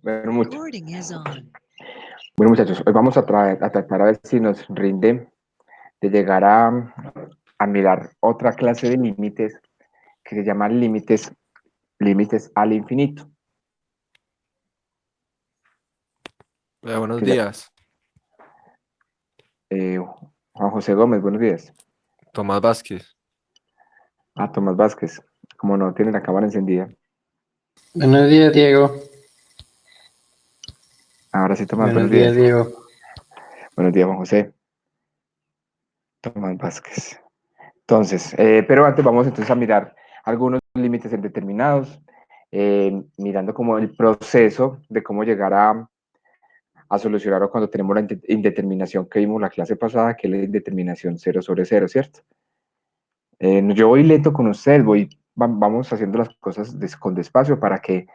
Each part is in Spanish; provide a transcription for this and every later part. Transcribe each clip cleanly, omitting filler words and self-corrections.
Bueno, bueno, muchachos, hoy vamos a tratar a ver si nos rinde de llegar a mirar otra clase de límites que se llaman límites al infinito. Buenos Que ya, días, eh, Juan José Gómez, buenos días. Tomás Vázquez. Tomás Vázquez, como no tiene la cámara encendida. Buenos días, Diego. Ahora sí, Tomás, buenos Buenos días, días. Diego. Buenos días, Juan José. Tomás Vázquez. Entonces, pero antes vamos entonces a mirar algunos límites indeterminados, mirando como el proceso de cómo llegar a solucionarlo cuando tenemos la indeterminación que vimos la clase pasada, que es la indeterminación cero sobre cero, ¿cierto? Yo voy lento con ustedes, vamos haciendo las cosas con despacio para que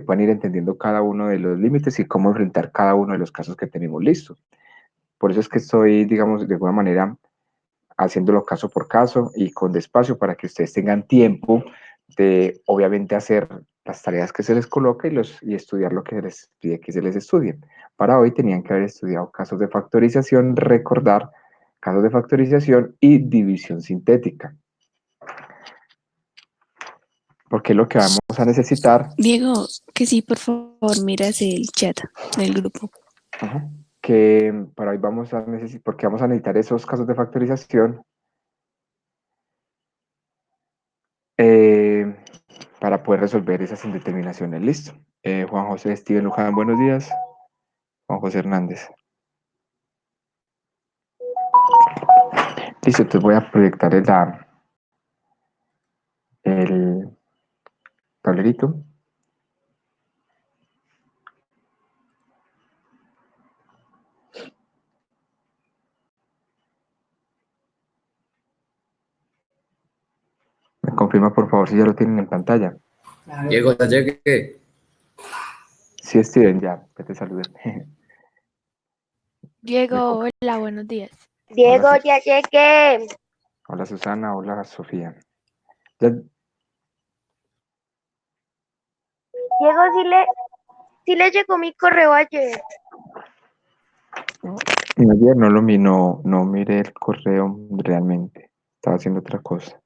puedan ir entendiendo cada uno de los límites y cómo enfrentar cada uno de los casos que tenemos listos. Por eso es que estoy, digamos, de alguna manera haciéndolo caso por caso y con despacio para que ustedes tengan tiempo de, obviamente, hacer las tareas que se les coloca y estudiar lo que se les pide que se les estudie. Para hoy tenían que haber estudiado casos de factorización, recordar casos de factorización y división sintética, porque es lo que vamos a necesitar, Diego, que sí, por favor, miras el chat del grupo. ajá, que para hoy vamos a necesitar, porque vamos a necesitar esos casos de factorización eh, para poder resolver esas indeterminaciones. Listo. Juan José Steven Luján, buenos días. Juan José Hernández. Listo, entonces voy a proyectar el tablerito. Me confirma por favor si ya lo tienen en pantalla. Diego, ya llegué. Sí, Steven, ya te saludé. Me Diego, co- hola, buenos días. Hola, Diego, ya llegué. hola Susana, hola Sofía. Ya, Diego, sí le llegó mi correo ayer. ayer no miré el correo realmente. Estaba haciendo otra cosa.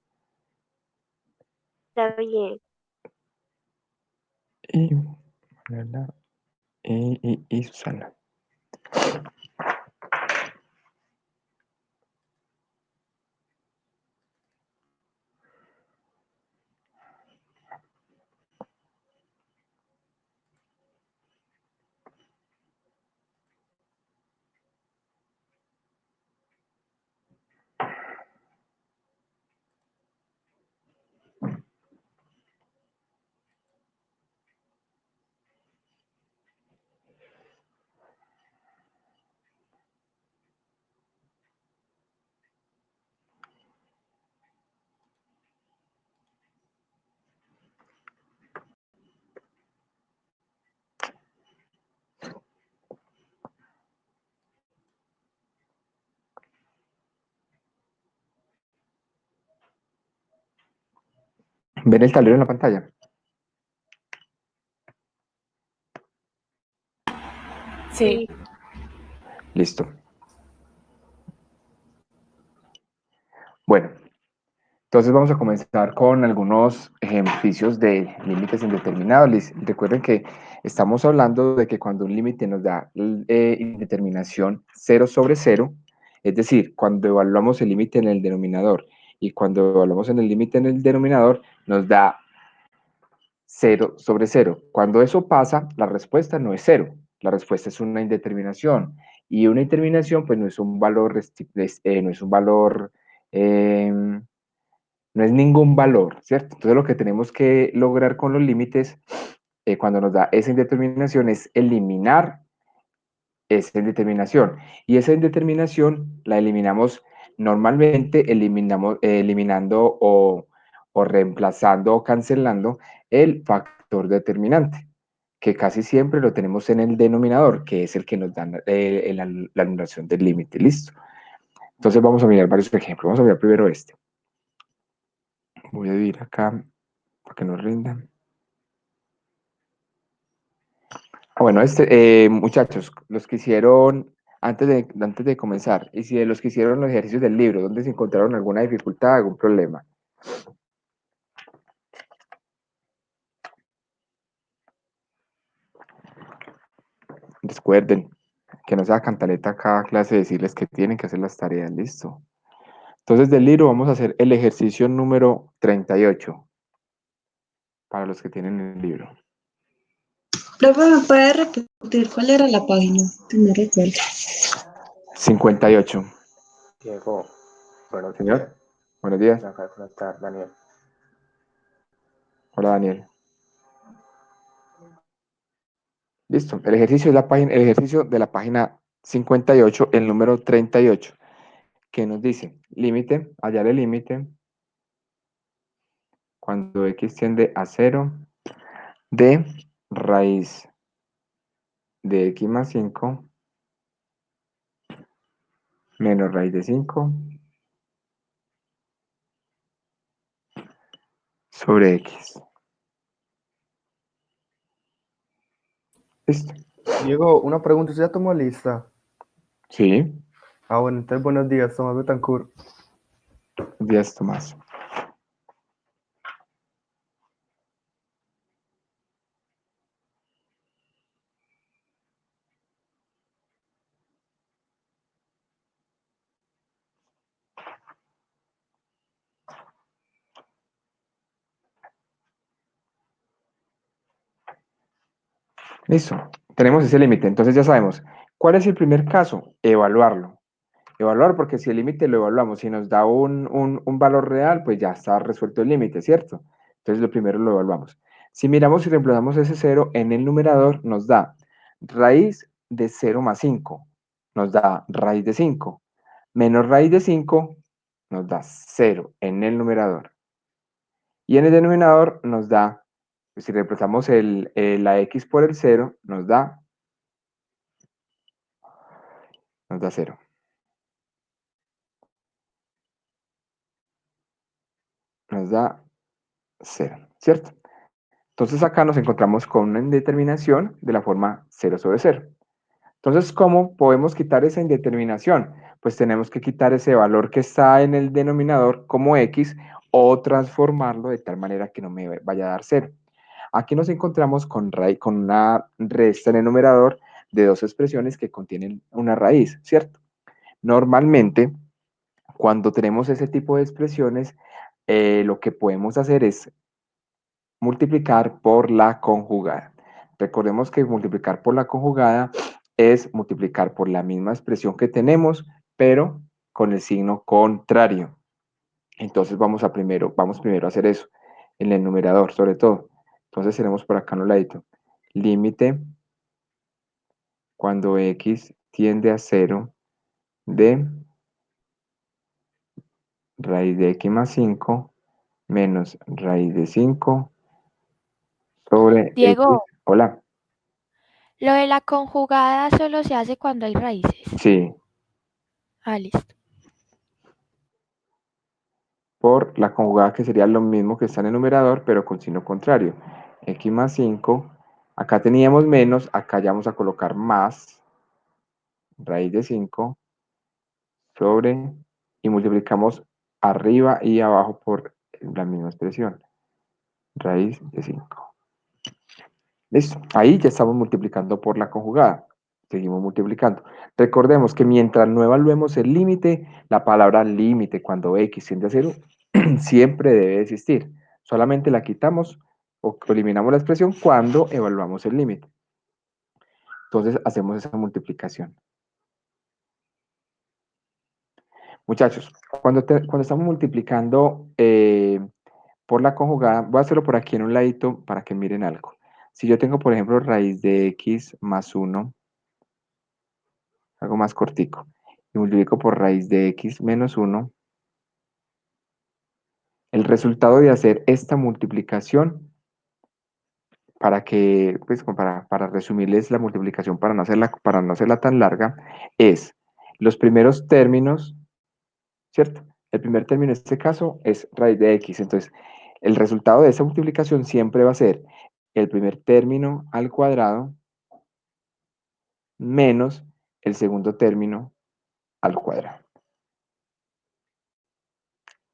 Está bien. Y, y Susana. ¿Ven el tablero en la pantalla? Sí. Sí. Listo. Bueno, entonces vamos a comenzar con algunos ejercicios de límites indeterminados. Recuerden que estamos hablando de que cuando un límite nos da indeterminación cero sobre cero, es decir, cuando evaluamos el límite en el denominador y cuando evaluamos en el límite en el denominador, nos da cero sobre cero. Cuando eso pasa, la respuesta no es cero, la respuesta es una indeterminación. Y una indeterminación, pues no es un valor, no es un valor no es ningún valor, ¿cierto? Entonces lo que tenemos que lograr con los límites, cuando nos da esa indeterminación, es eliminar esa indeterminación. Y esa indeterminación la eliminamos normalmente, eliminando o reemplazando o cancelando el factor determinante, que casi siempre lo tenemos en el denominador, que es el que nos da la anulación del límite. ¿Listo? Entonces vamos a mirar varios ejemplos. Vamos a mirar primero este. Voy a dividir acá para que nos rinda. Bueno, muchachos, los que hicieron, antes de comenzar, y si de los que hicieron los ejercicios del libro, ¿dónde se encontraron alguna dificultad, algún problema? Recuerden que no sea cantaleta cada clase decirles que tienen que hacer las tareas, listo. Entonces, del libro vamos a hacer el ejercicio número 38 para los que tienen el libro. Profe, ¿me puede repetir cuál era la página? Que no recuerdo. 58. Diego, bueno, señor. Buenos días. Acá de conectar, Daniel. Hola, Daniel. Listo. El ejercicio de la página 58, el número 38, que nos dice límite, hallar el límite cuando x tiende a 0 de raíz de x más 5 menos raíz de 5 sobre x. Listo. Diego, una pregunta, ¿usted ya tomó lista? Sí. Bueno, entonces buenos días, Tomás Betancourt. Buenos días, Tomás. Listo. Tenemos ese límite. Entonces ya sabemos. ¿Cuál es el primer caso? Evaluarlo. Evaluar, porque si el límite lo evaluamos, si nos da un valor real, pues ya está resuelto el límite, ¿cierto? Entonces lo primero lo evaluamos. Si miramos y reemplazamos ese 0 en el numerador, nos da raíz de 0 más 5, nos da raíz de 5, menos raíz de 5, nos da 0 en el numerador. Y en el denominador nos da, pues si reemplazamos la x por el 0, nos da 0. Nos da 0, ¿cierto? Entonces acá nos encontramos con una indeterminación de la forma 0 sobre 0. Entonces, ¿cómo podemos quitar esa indeterminación? Pues tenemos que quitar ese valor que está en el denominador como x o transformarlo de tal manera que no me vaya a dar 0. Aquí nos encontramos con una resta en el numerador de dos expresiones que contienen una raíz, ¿cierto? Normalmente, cuando tenemos ese tipo de expresiones, lo que podemos hacer es multiplicar por la conjugada. Recordemos que multiplicar por la conjugada es multiplicar por la misma expresión que tenemos, pero con el signo contrario. Entonces vamos primero a hacer eso, en el numerador sobre todo. Entonces tenemos por acá en un ladito, límite cuando x tiende a 0 de raíz de x más 5 menos raíz de 5 sobre x. Diego, Hola, lo de la conjugada solo se hace cuando hay raíces. sí. Listo. Por la conjugada que sería lo mismo que está en el numerador, pero con signo contrario. X más 5, acá teníamos menos, acá ya vamos a colocar más, raíz de 5, sobre, y multiplicamos arriba y abajo por la misma expresión, raíz de 5. Listo, ahí ya estamos multiplicando por la conjugada. Seguimos multiplicando. Recordemos que mientras no evaluemos el límite, la palabra límite cuando x tiende a 0 siempre debe existir. Solamente la quitamos o eliminamos la expresión cuando evaluamos el límite. Entonces hacemos esa multiplicación. Muchachos, cuando estamos multiplicando por la conjugada, voy a hacerlo por aquí en un ladito para que miren algo. Si yo tengo, por ejemplo, raíz de x más 1, algo más cortico, y multiplico por raíz de x menos 1, el resultado de hacer esta multiplicación, para que, pues, para resumirles la multiplicación, para no hacerla tan larga, es los primeros términos, ¿cierto? El primer término en este caso es raíz de x, entonces el resultado de esa multiplicación siempre va a ser el primer término al cuadrado menos el segundo término al cuadrado.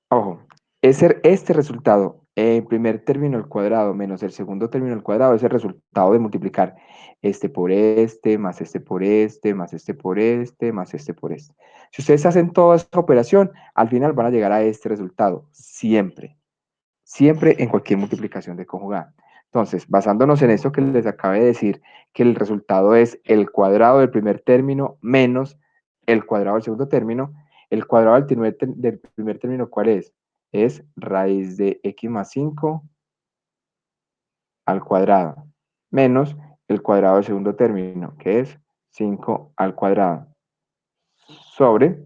Ojo, este resultado, el primer término al cuadrado menos el segundo término al cuadrado, es el resultado de multiplicar este por este, más este por este, más este por este, más este por este. Si ustedes hacen toda esta operación, al final van a llegar a este resultado, siempre. Siempre en cualquier multiplicación de conjugada. Entonces, basándonos en esto que les acabé de decir, que el resultado es el cuadrado del primer término menos el cuadrado del segundo término, el cuadrado del primer término, ¿cuál es? Es raíz de x más 5 al cuadrado, menos el cuadrado del segundo término, que es 5 al cuadrado, sobre,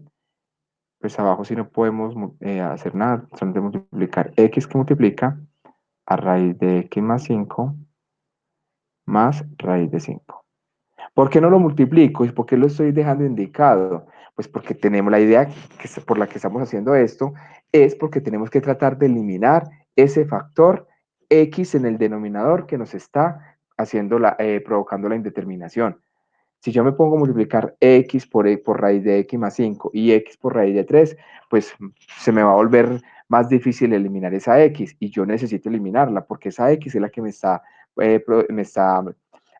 pues abajo si no podemos hacer nada, solamente multiplicar x que multiplica a raíz de x más 5 más raíz de 5. ¿Por qué no lo multiplico? ¿Y por qué lo estoy dejando indicado? Pues porque tenemos la idea por la que estamos haciendo esto, es porque tenemos que tratar de eliminar ese factor x en el denominador que nos está provocando la indeterminación. Si yo me pongo a multiplicar x por raíz de x más 5 y x por raíz de 3, pues se me va a volver más difícil eliminar esa x y yo necesito eliminarla porque esa x es la que me está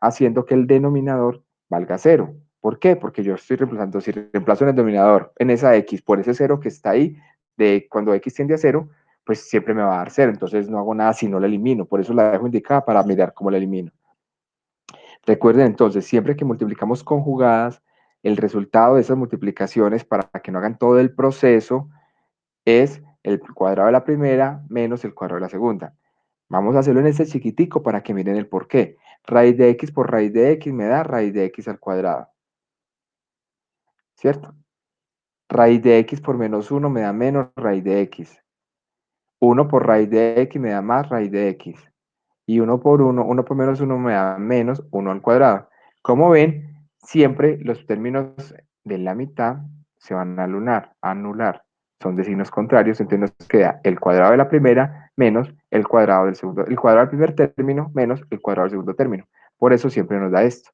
haciendo que el denominador valga 0. ¿Por qué? Porque yo estoy reemplazando, si reemplazo en el denominador en esa x por ese 0 que está ahí, de cuando x tiende a 0, pues siempre me va a dar 0. Entonces no hago nada si no la elimino. Por eso la dejo indicada para mirar cómo la elimino. Recuerden entonces, siempre que multiplicamos conjugadas, el resultado de esas multiplicaciones, para que no hagan todo el proceso, es el cuadrado de la primera menos el cuadrado de la segunda. Vamos a hacerlo en este chiquitico para que miren el por qué. Raíz de x por raíz de x me da raíz de x al cuadrado. ¿Cierto? Raíz de x por menos 1 me da menos raíz de x. 1 por raíz de x me da más raíz de x. Y 1 por menos 1 me da menos 1 al cuadrado. Como ven, siempre los términos de la mitad se van a anular. Son de signos contrarios, entonces nos queda el cuadrado de la primera menos el cuadrado del segundo, el cuadrado del primer término menos el cuadrado del segundo término. Por eso siempre nos da esto.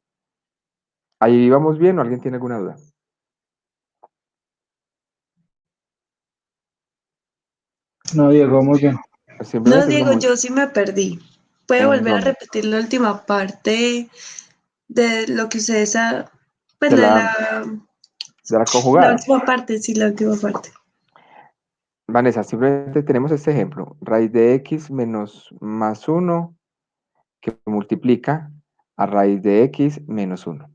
¿Ahí vamos bien o alguien tiene alguna duda? No, Diego, muy bien. Pues No, simplemente es Diego, como yo sí me perdí. ¿Puede en volver a donde, repetir la última parte de lo que ustedes pues de la, de la la conjugada. última parte, sí, la última parte. Vanessa, simplemente tenemos este ejemplo. Raíz de x menos más 1 que multiplica a raíz de x menos 1.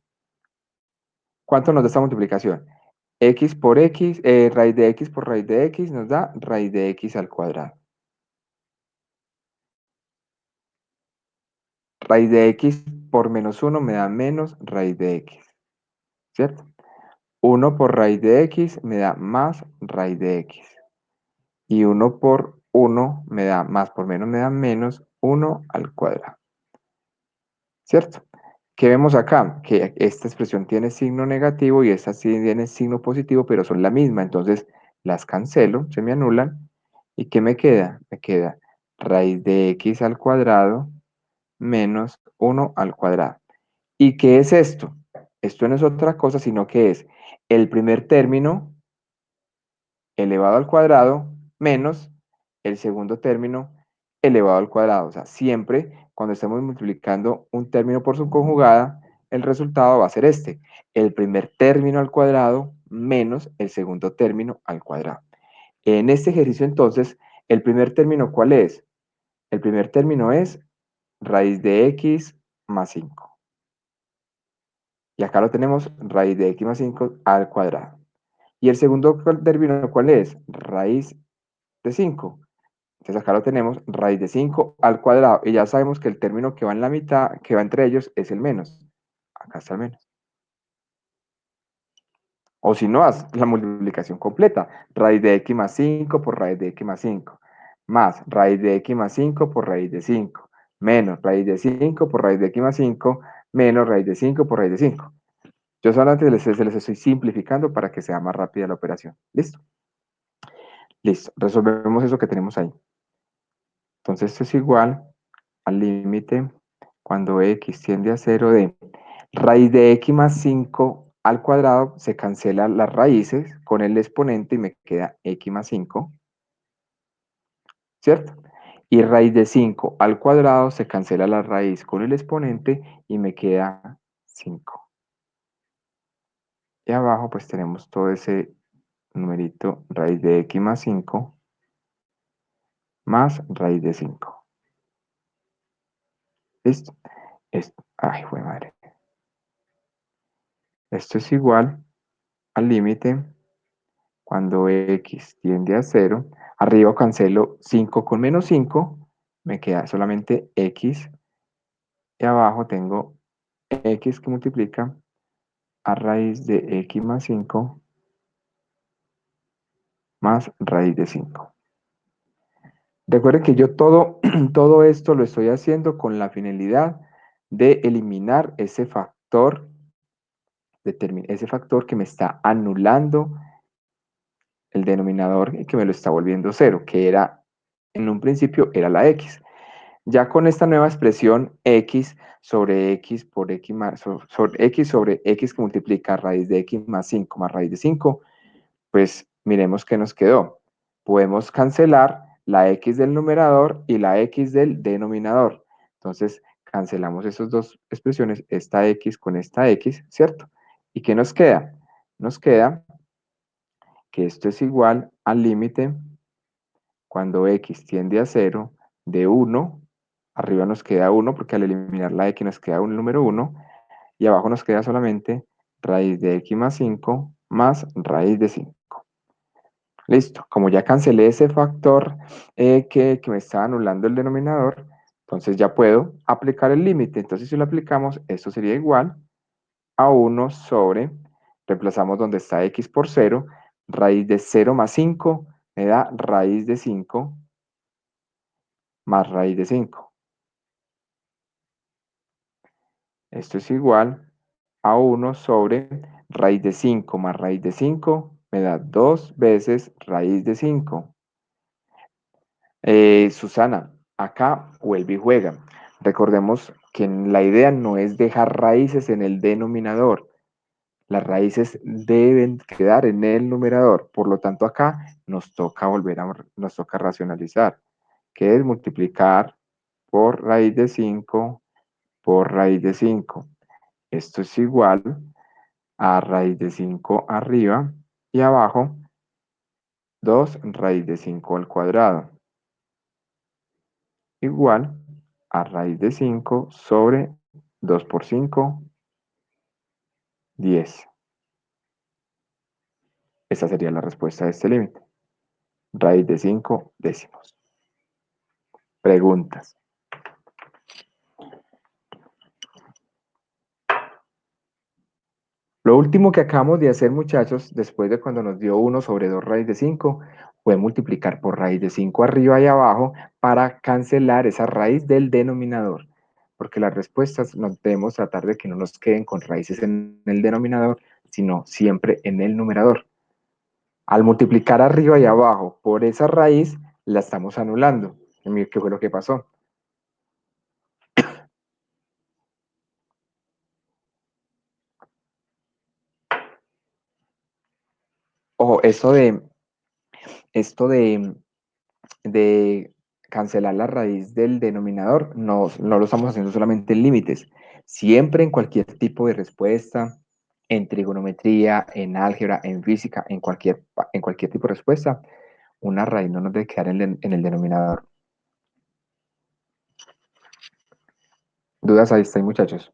¿Cuánto nos da esta multiplicación? X por x, raíz de x por raíz de x nos da raíz de x al cuadrado. Raíz de x por menos 1 me da menos raíz de x, ¿cierto? 1 por raíz de x me da más raíz de x. Y 1 por 1 me da más por menos me da menos 1 al cuadrado, ¿cierto? ¿Qué vemos acá? Que esta expresión tiene signo negativo y esta sí tiene signo positivo, pero son la misma. Entonces las cancelo, se me anulan. ¿Y qué me queda? Me queda raíz de x al cuadrado menos 1 al cuadrado. ¿Y qué es esto? Esto no es otra cosa, sino que es el primer término elevado al cuadrado menos el segundo término elevado al cuadrado. O sea, siempre cuando estemos multiplicando un término por su conjugada, el resultado va a ser este, el primer término al cuadrado menos el segundo término al cuadrado. En este ejercicio entonces, el primer término, ¿cuál es? El primer término es raíz de x más 5. Y acá lo tenemos, raíz de x más 5 al cuadrado. Y el segundo término, ¿cuál es? Raíz de 5. Entonces acá lo tenemos, raíz de 5 al cuadrado. Y ya sabemos que el término que va en la mitad, que va entre ellos, es el menos. Acá está el menos. O si no, haz la multiplicación completa. Raíz de x más 5 por raíz de x más 5. Más raíz de x más 5 por raíz de 5. Menos raíz de 5 por raíz de x más 5. Menos raíz de 5 por raíz de 5. Yo solamente se les estoy simplificando para que sea más rápida la operación. ¿Listo? Listo. Resolvemos eso que tenemos ahí. Entonces esto es igual al límite cuando x tiende a 0 de Raíz de x más 5 al cuadrado se cancelan las raíces con el exponente y me queda x más 5, ¿cierto? Y raíz de 5 al cuadrado se cancela la raíz con el exponente y me queda 5. Y abajo pues tenemos todo ese numerito, raíz de x más 5 más raíz de 5. ¿Listo? Ay, jue madre. Esto es igual al límite cuando x tiende a 0. Arriba cancelo 5 con menos 5, me queda solamente x. Y abajo tengo x que multiplica a raíz de x más 5 más raíz de 5. Recuerden que yo todo esto lo estoy haciendo con la finalidad de eliminar ese factor que me está anulando el denominador y que me lo está volviendo 0, que era, en un principio, era la x. Ya con esta nueva expresión x sobre x por x más, sobre x sobre x que multiplica raíz de x más 5 más raíz de 5, pues miremos qué nos quedó. Podemos cancelar la x del numerador y la x del denominador. Entonces, cancelamos esas dos expresiones, esta x con esta x, ¿cierto? ¿Y qué nos queda? Nos queda que esto es igual al límite cuando x tiende a 0 de 1, arriba nos queda 1 porque al eliminar la x nos queda un número 1, y abajo nos queda solamente raíz de x más 5 más raíz de 5. Listo, como ya cancelé ese factor que me está anulando el denominador, entonces ya puedo aplicar el límite. Entonces si lo aplicamos, esto sería igual a 1 sobre, reemplazamos donde está x por 0, raíz de 0 más 5 me da raíz de 5 más raíz de 5. Esto es igual a 1 sobre raíz de 5 más raíz de 5 me da 2 veces raíz de 5. Susana, acá vuelve y juega. Recordemos que la idea no es dejar raíces en el denominador. Las raíces deben quedar en el numerador. Por lo tanto, acá nos toca nos toca racionalizar, que es multiplicar por raíz de 5 por raíz de 5. Esto es igual a raíz de 5 arriba y abajo 2 raíz de 5 al cuadrado. Igual a raíz de 5 sobre 2 por 5, 10. Esa sería la respuesta de este límite. Raíz de 5 décimos. Preguntas. Lo último que acabamos de hacer, muchachos, después de cuando nos dio 1 sobre 2 raíz de 5, fue multiplicar por raíz de 5 arriba y abajo para cancelar esa raíz del denominador. Porque las respuestas debemos tratar de que no nos queden con raíces en el denominador, sino siempre en el numerador. Al multiplicar arriba y abajo por esa raíz, la estamos anulando. ¿Qué fue lo que pasó? Ojo, esto de cancelar la raíz del denominador no lo estamos haciendo solamente en límites. Siempre en cualquier tipo de respuesta, en trigonometría, en álgebra, en física, en cualquier tipo de respuesta, una raíz no nos debe quedar en el denominador. ¿Dudas ahí están, muchachos?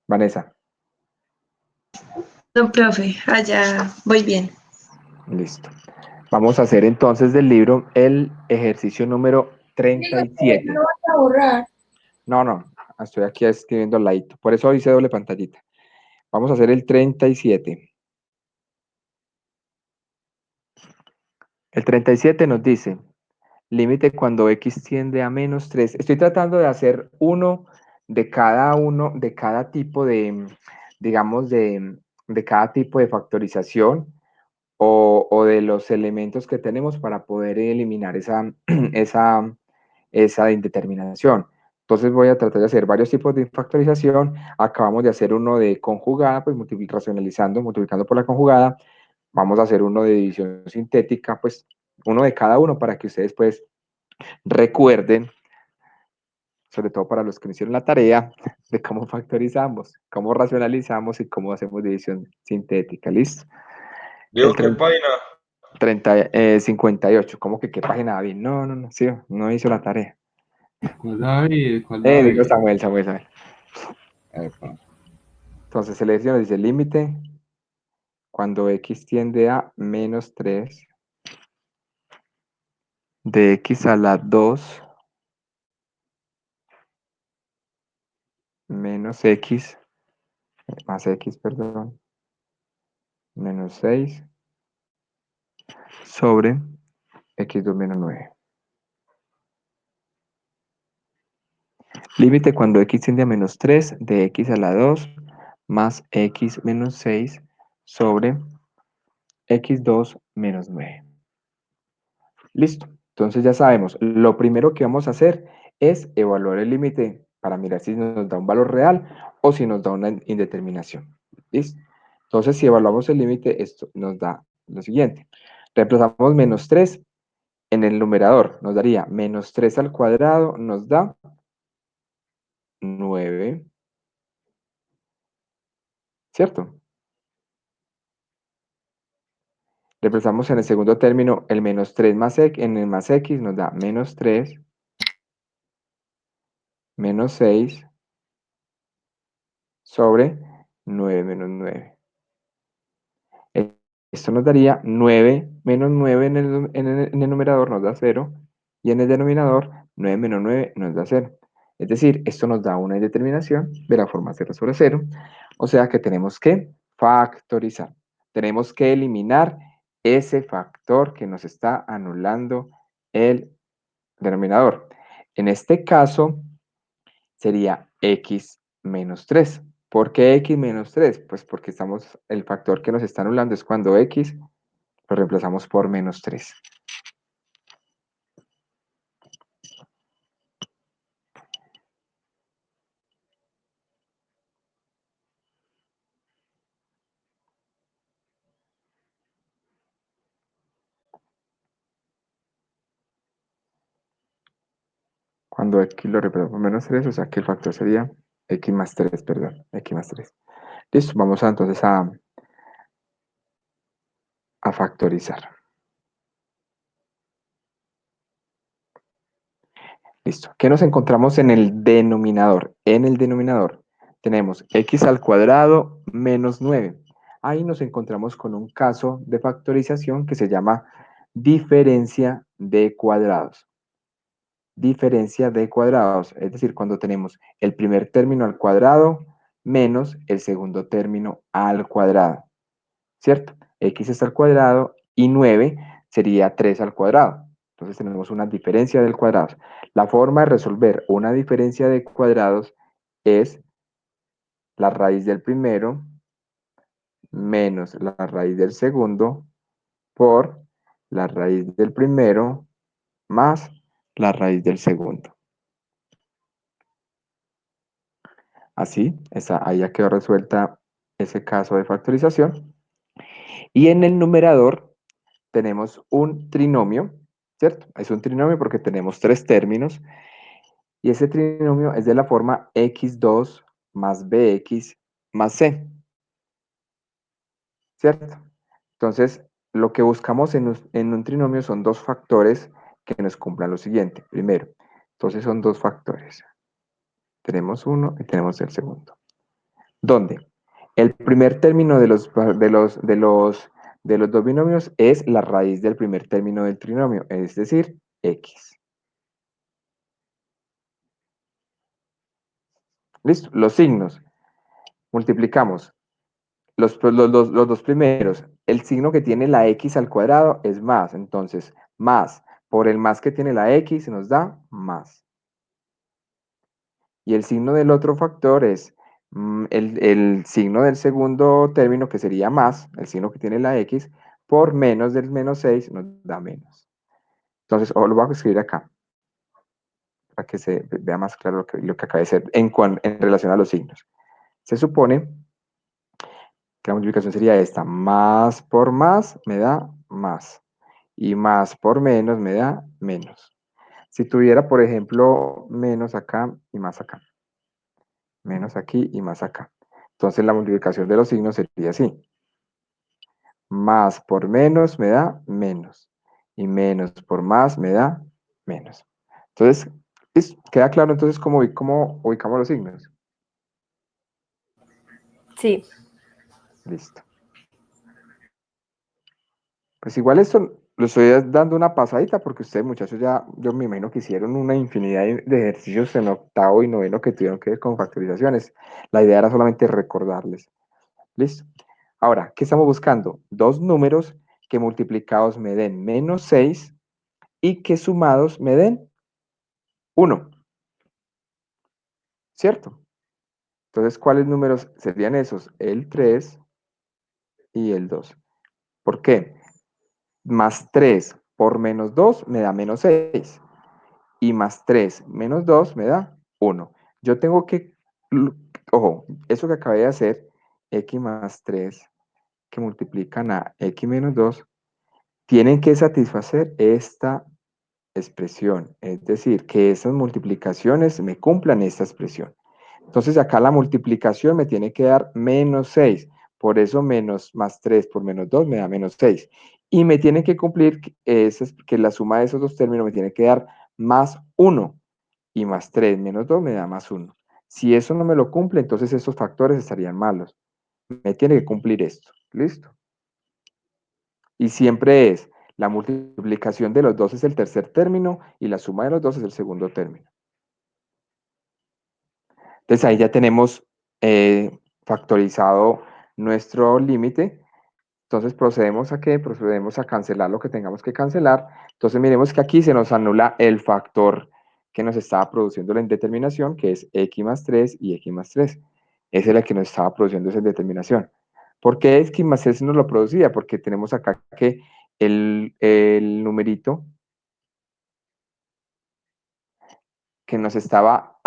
Vanessa, No, profe, allá voy bien. listo. Vamos a hacer entonces del libro el ejercicio número 37. No vas a borrar. No, estoy aquí escribiendo al ladito. Por eso hice doble pantallita. Vamos a hacer el 37. El 37 nos dice, límite cuando x tiende a menos 3. Estoy tratando de hacer uno, de cada tipo de, digamos, de cada tipo de factorización o de los elementos que tenemos para poder eliminar esa indeterminación. Entonces voy a tratar de hacer varios tipos de factorización. Acabamos de hacer uno de conjugada, pues racionalizando, multiplicando por la conjugada. Vamos a hacer uno de división sintética, pues uno de cada uno para que ustedes pues recuerden, sobre todo para los que no hicieron la tarea, de cómo factorizamos, cómo racionalizamos y cómo hacemos división sintética. ¿Listo? Diego, El ¿qué página? 58. ¿Cómo que qué página, David? No, sí, no hizo la tarea. ¿Cuál David? ¿Cuál Digo David? Samuel. Epa. Entonces el ejercicio nos dice límite cuando x tiende a -3 de x a la 2 menos x, más x, perdón, menos 6 sobre x2 menos 9. Límite cuando x tiende a -3 de x a la 2 más x menos 6 sobre x2 menos 9. Listo. Entonces ya sabemos, lo primero que vamos a hacer es evaluar el límite para mirar si nos da un valor real o si nos da una indeterminación. ¿Listo? Entonces, si evaluamos el límite, esto nos da lo siguiente. Reemplazamos -3 en el numerador. Nos daría -3 al cuadrado, nos da 9. ¿Cierto? Reemplazamos en el segundo término el -3 más x, en el más x nos da -3 menos 6 sobre 9 menos 9. Esto nos daría 9 menos 9 en el numerador nos da 0 y en el denominador 9 menos 9 nos da 0. Es decir, esto nos da una indeterminación de la forma 0 sobre 0. O sea que tenemos que factorizar. Tenemos que eliminar ese factor que nos está anulando el denominador. En este caso sería x menos 3. ¿Por qué x menos 3? Pues porque el factor que nos está anulando es cuando x lo reemplazamos por -3. Cuando x lo reemplazamos por -3, o sea que el factor sería x más 3, perdón, x más 3. Listo, vamos entonces a factorizar. Listo. ¿Qué nos encontramos en el denominador? En el denominador tenemos x al cuadrado menos 9. Ahí nos encontramos con un caso de factorización que se llama diferencia de cuadrados. Diferencia de cuadrados, es decir, cuando tenemos el primer término al cuadrado menos el segundo término al cuadrado, ¿cierto? X es al cuadrado y 9 sería 3 al cuadrado. Entonces tenemos una diferencia de cuadrados. La forma de resolver una diferencia de cuadrados es la raíz del primero menos la raíz del segundo por la raíz del primero más la raíz del segundo. Así, ahí ya quedó resuelta ese caso de factorización. Y en el numerador tenemos un trinomio, ¿cierto? Es un trinomio porque tenemos 3 términos. Y ese trinomio es de la forma x2 más bx más c, ¿cierto? Entonces, lo que buscamos en un trinomio son dos factores que nos cumplan lo siguiente. Primero, entonces son dos factores. Tenemos uno y tenemos el segundo. ¿Dónde? El primer término de los dos binomios es la raíz del primer término del trinomio, es decir, x. ¿Listo? Los signos. Multiplicamos los dos primeros. El signo que tiene la x al cuadrado es más. Entonces, más por el más que tiene la x nos da más. Y el signo del otro factor es el signo del segundo término, que sería más, el signo que tiene la x, por menos del menos 6 nos da menos. Entonces, lo voy a escribir acá. para que se vea más claro lo que acaba de ser en relación a los signos. Se supone que la multiplicación sería esta, más por más me da más, y más por menos me da menos. Si tuviera, por ejemplo, menos acá y más acá, menos aquí y más acá, entonces la multiplicación de los signos sería así, más por menos me da menos, y menos por más me da menos. Entonces, queda claro entonces cómo ubicamos los signos. Sí. Listo. Pues igual esto lo estoy dando una pasadita porque ustedes muchachos ya, yo me imagino que hicieron una infinidad de ejercicios en octavo y noveno que tuvieron que ver con factorizaciones. La idea era solamente recordarles. Listo. Ahora, ¿qué estamos buscando? Dos números que multiplicados me den menos 6 y que sumados me den 1, ¿cierto? Entonces, ¿cuáles números serían esos? El 3 y el 2. ¿Por qué? Más 3 por menos 2 me da menos 6. Y más 3 menos 2 me da 1. Yo tengo que, ojo, eso que acabé de hacer, x más 3 que multiplican a x menos 2, tienen que satisfacer esta expresión. Es decir, que esas multiplicaciones me cumplan esta expresión. Entonces acá la multiplicación me tiene que dar menos 6. Por eso menos más 3 por menos 2 me da menos 6. Y me tiene que cumplir que la suma de esos dos términos me tiene que dar más 1. Y más 3 menos 2 me da más 1. Si eso no me lo cumple, entonces estos factores estarían malos. Me tiene que cumplir esto. ¿Listo? Y siempre es la multiplicación de los dos es el tercer término y la suma de los dos es el segundo término. Entonces ahí ya tenemos factorizado nuestro límite. Entonces procedemos a qué? Procedemos a cancelar lo que tengamos que cancelar. Entonces miremos que aquí se nos anula el factor que nos estaba produciendo la indeterminación, que es x más 3 y x más 3. Esa es la que nos estaba produciendo esa indeterminación. ¿Por qué x más 3 nos lo producía? Porque tenemos acá que el numerito que nos estaba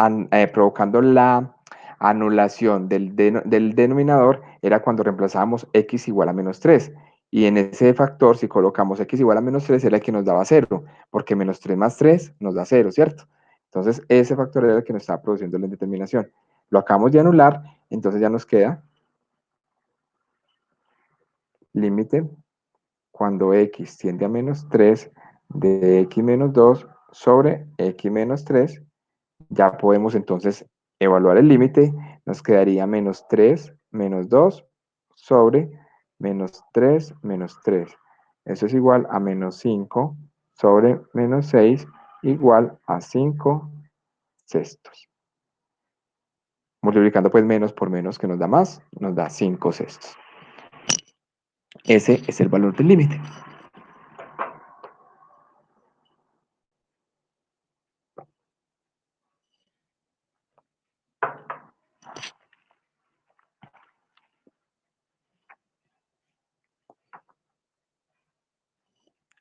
provocando la anulación del denominador era cuando reemplazábamos x igual a menos 3. Y en ese factor, si colocamos x igual a menos 3, era el que nos daba 0, porque menos 3 más 3 nos da 0, ¿cierto? Entonces, ese factor era el que nos estaba produciendo la indeterminación. Lo acabamos de anular, entonces ya nos queda límite cuando x tiende a menos 3 de x menos 2 sobre x menos 3. Ya podemos entonces evaluar el límite, nos quedaría menos 3 menos 2 sobre menos 3 menos 3. Eso es igual a menos 5 sobre menos 6 igual a 5 sextos. Multiplicando pues menos por menos que nos da más, nos da 5 sextos. Ese es el valor del límite.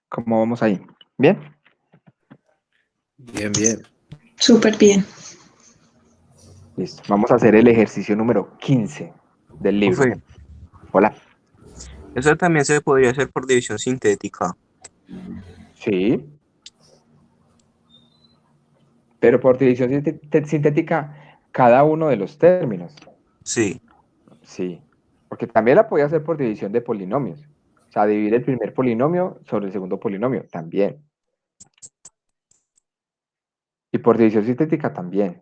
¿Cómo vamos ahí? ¿Bien? Bien, bien. Súper bien. Listo. Vamos a hacer el ejercicio número 15 del libro. Profe, Hola. eso también se podría hacer por división sintética. Sí, pero por división sintética, cada uno de los términos. Sí. Sí, porque también la podía hacer por división de polinomios. O sea, dividir el primer polinomio sobre el segundo polinomio, también. Y por división sintética también.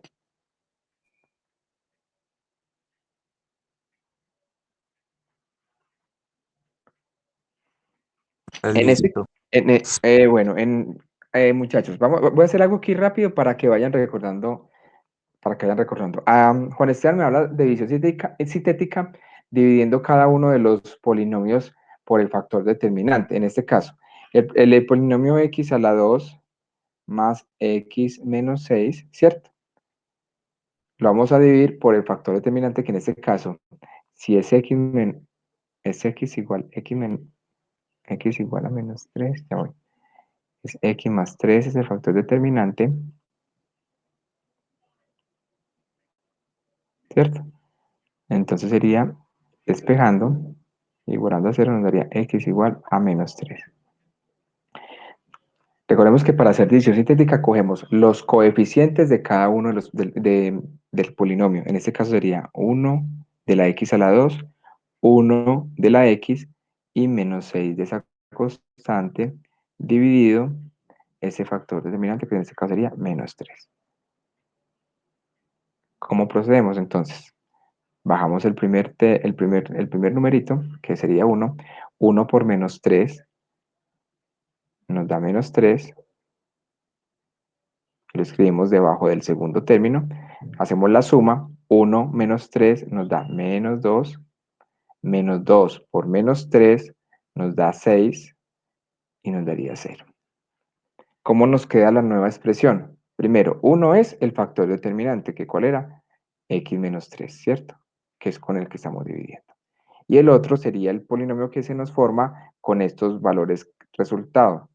En este, Listo. muchachos, voy a hacer algo aquí rápido para que vayan recordando. Juan Esteban me habla de división sintética dividiendo cada uno de los polinomios por el factor determinante. En este caso, el polinomio x a la 2 más x menos 6, ¿cierto? Lo vamos a dividir por el factor determinante que en este caso, si es es x igual a menos 3, ya voy. Es x más 3 es el factor determinante. ¿cierto? Entonces sería despejando, igualando a 0 nos daría x igual a menos 3. Recordemos que para hacer división sintética cogemos los coeficientes de cada uno de del polinomio. En este caso sería 1 de la x a la 2, 1 de la x y menos 6 de esa constante dividido ese factor determinante, que en este caso sería menos 3. ¿Cómo procedemos entonces? Bajamos el primer numerito, que sería 1. 1 por menos 3 nos da menos 3. Lo escribimos debajo del segundo término. Hacemos la suma. 1 menos 3 nos da menos 2. Menos 2 por menos 3 nos da 6 y nos daría 0. ¿Cómo nos queda la nueva expresión? Primero, 1 es el factor determinante, que ¿cuál era? X menos 3, ¿cierto? Que es con el que estamos dividiendo. Y el otro sería el polinomio que se nos forma con estos valores resultado,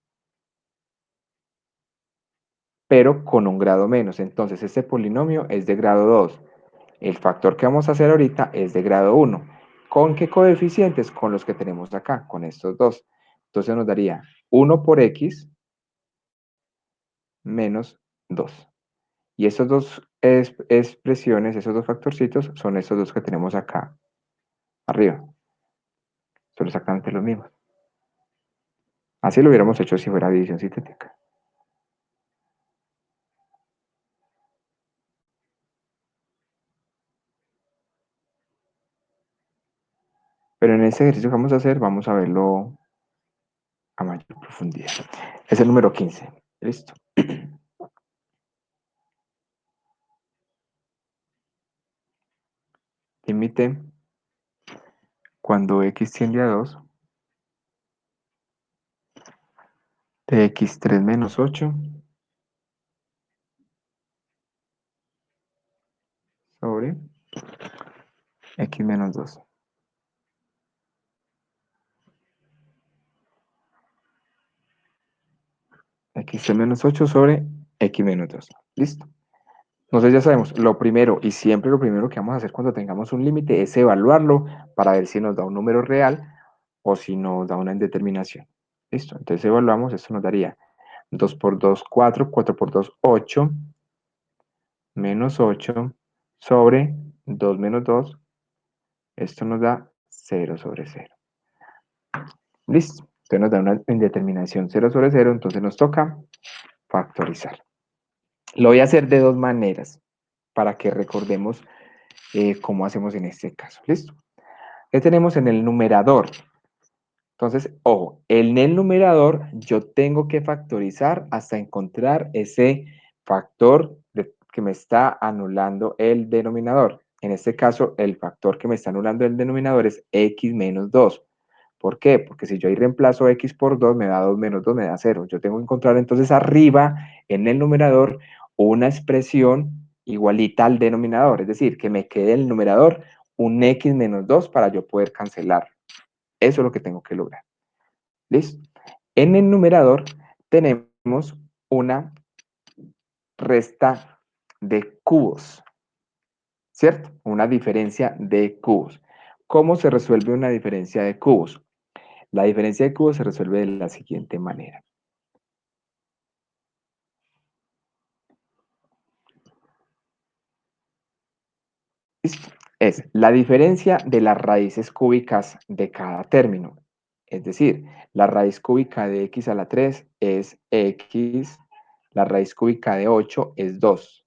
pero con un grado menos. Entonces, este polinomio es de grado 2. El factor que vamos a hacer ahorita es de grado 1. ¿Con qué coeficientes? Con los que tenemos acá, con estos dos. Entonces nos daría 1 por x menos 2. Y esos dos expresiones, esos dos factorcitos, son esos dos que tenemos acá arriba. Son exactamente los mismos. Así lo hubiéramos hecho si fuera división sintética. Pero en este ejercicio que vamos a hacer, vamos a verlo a mayor profundidad. Es el número 15. ¿Listo? Límite cuando x tiende a 2 de x3 menos 8 sobre x menos 2. X3 menos 8 sobre x menos 2. ¿Listo? Entonces ya sabemos, lo primero y siempre lo primero que vamos a hacer cuando tengamos un límite es evaluarlo para ver si nos da un número real o si nos da una indeterminación. ¿Listo? Entonces evaluamos, esto nos daría 2 por 2, 4, 4 por 2, 8, menos 8 sobre 2 menos 2, esto nos da 0 sobre 0. ¿Listo? Entonces nos da una indeterminación 0 sobre 0, entonces nos toca factorizar. Lo voy a hacer de dos maneras para que recordemos cómo hacemos en este caso. ¿Listo? ¿Qué tenemos en el numerador? Entonces, ojo, en el numerador yo tengo que factorizar hasta encontrar ese factor que me está anulando el denominador. En este caso, el factor que me está anulando el denominador es x menos 2. ¿Por qué? Porque si yo ahí reemplazo x por 2, me da 2 menos 2, me da 0. Yo tengo que encontrar entonces arriba, en el numerador, una expresión igualita al denominador. Es decir, que me quede en el numerador un x menos 2 para yo poder cancelar. Eso es lo que tengo que lograr. ¿Listo? En el numerador tenemos una resta de cubos, ¿cierto? Una diferencia de cubos. ¿Cómo se resuelve una diferencia de cubos? La diferencia de cubos se resuelve de la siguiente manera. ¿Listo? Es la diferencia de las raíces cúbicas de cada término. Es decir, la raíz cúbica de x a la 3 es x, la raíz cúbica de 8 es 2.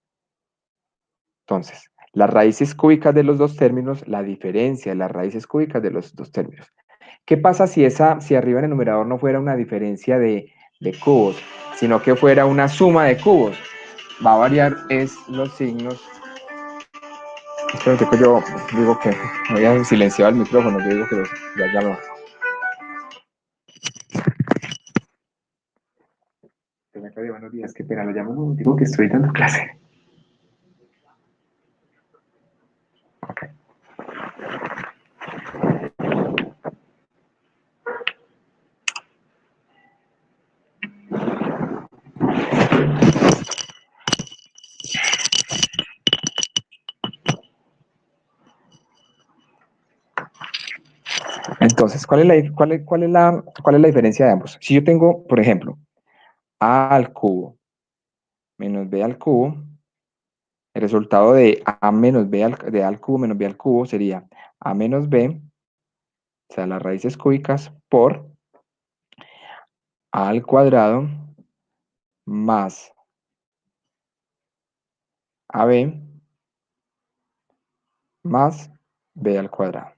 Entonces, las raíces cúbicas de los dos términos, la diferencia de las raíces cúbicas de los dos términos. ¿Qué pasa si arriba en el numerador no fuera una diferencia de cubos, sino que fuera una suma de cubos? Va a variar los signos. Espérate que yo digo que voy a silenciar el micrófono, yo digo que ya no. Buenos días, qué pena, lo llamo un momentico que estoy dando clase. Ok. Entonces, ¿cuál es la diferencia de ambos? Si yo tengo, por ejemplo, a al cubo menos b al cubo, el resultado de a menos b de a al cubo menos b al cubo sería a menos b, o sea, las raíces cúbicas, por a al cuadrado más ab más b al cuadrado.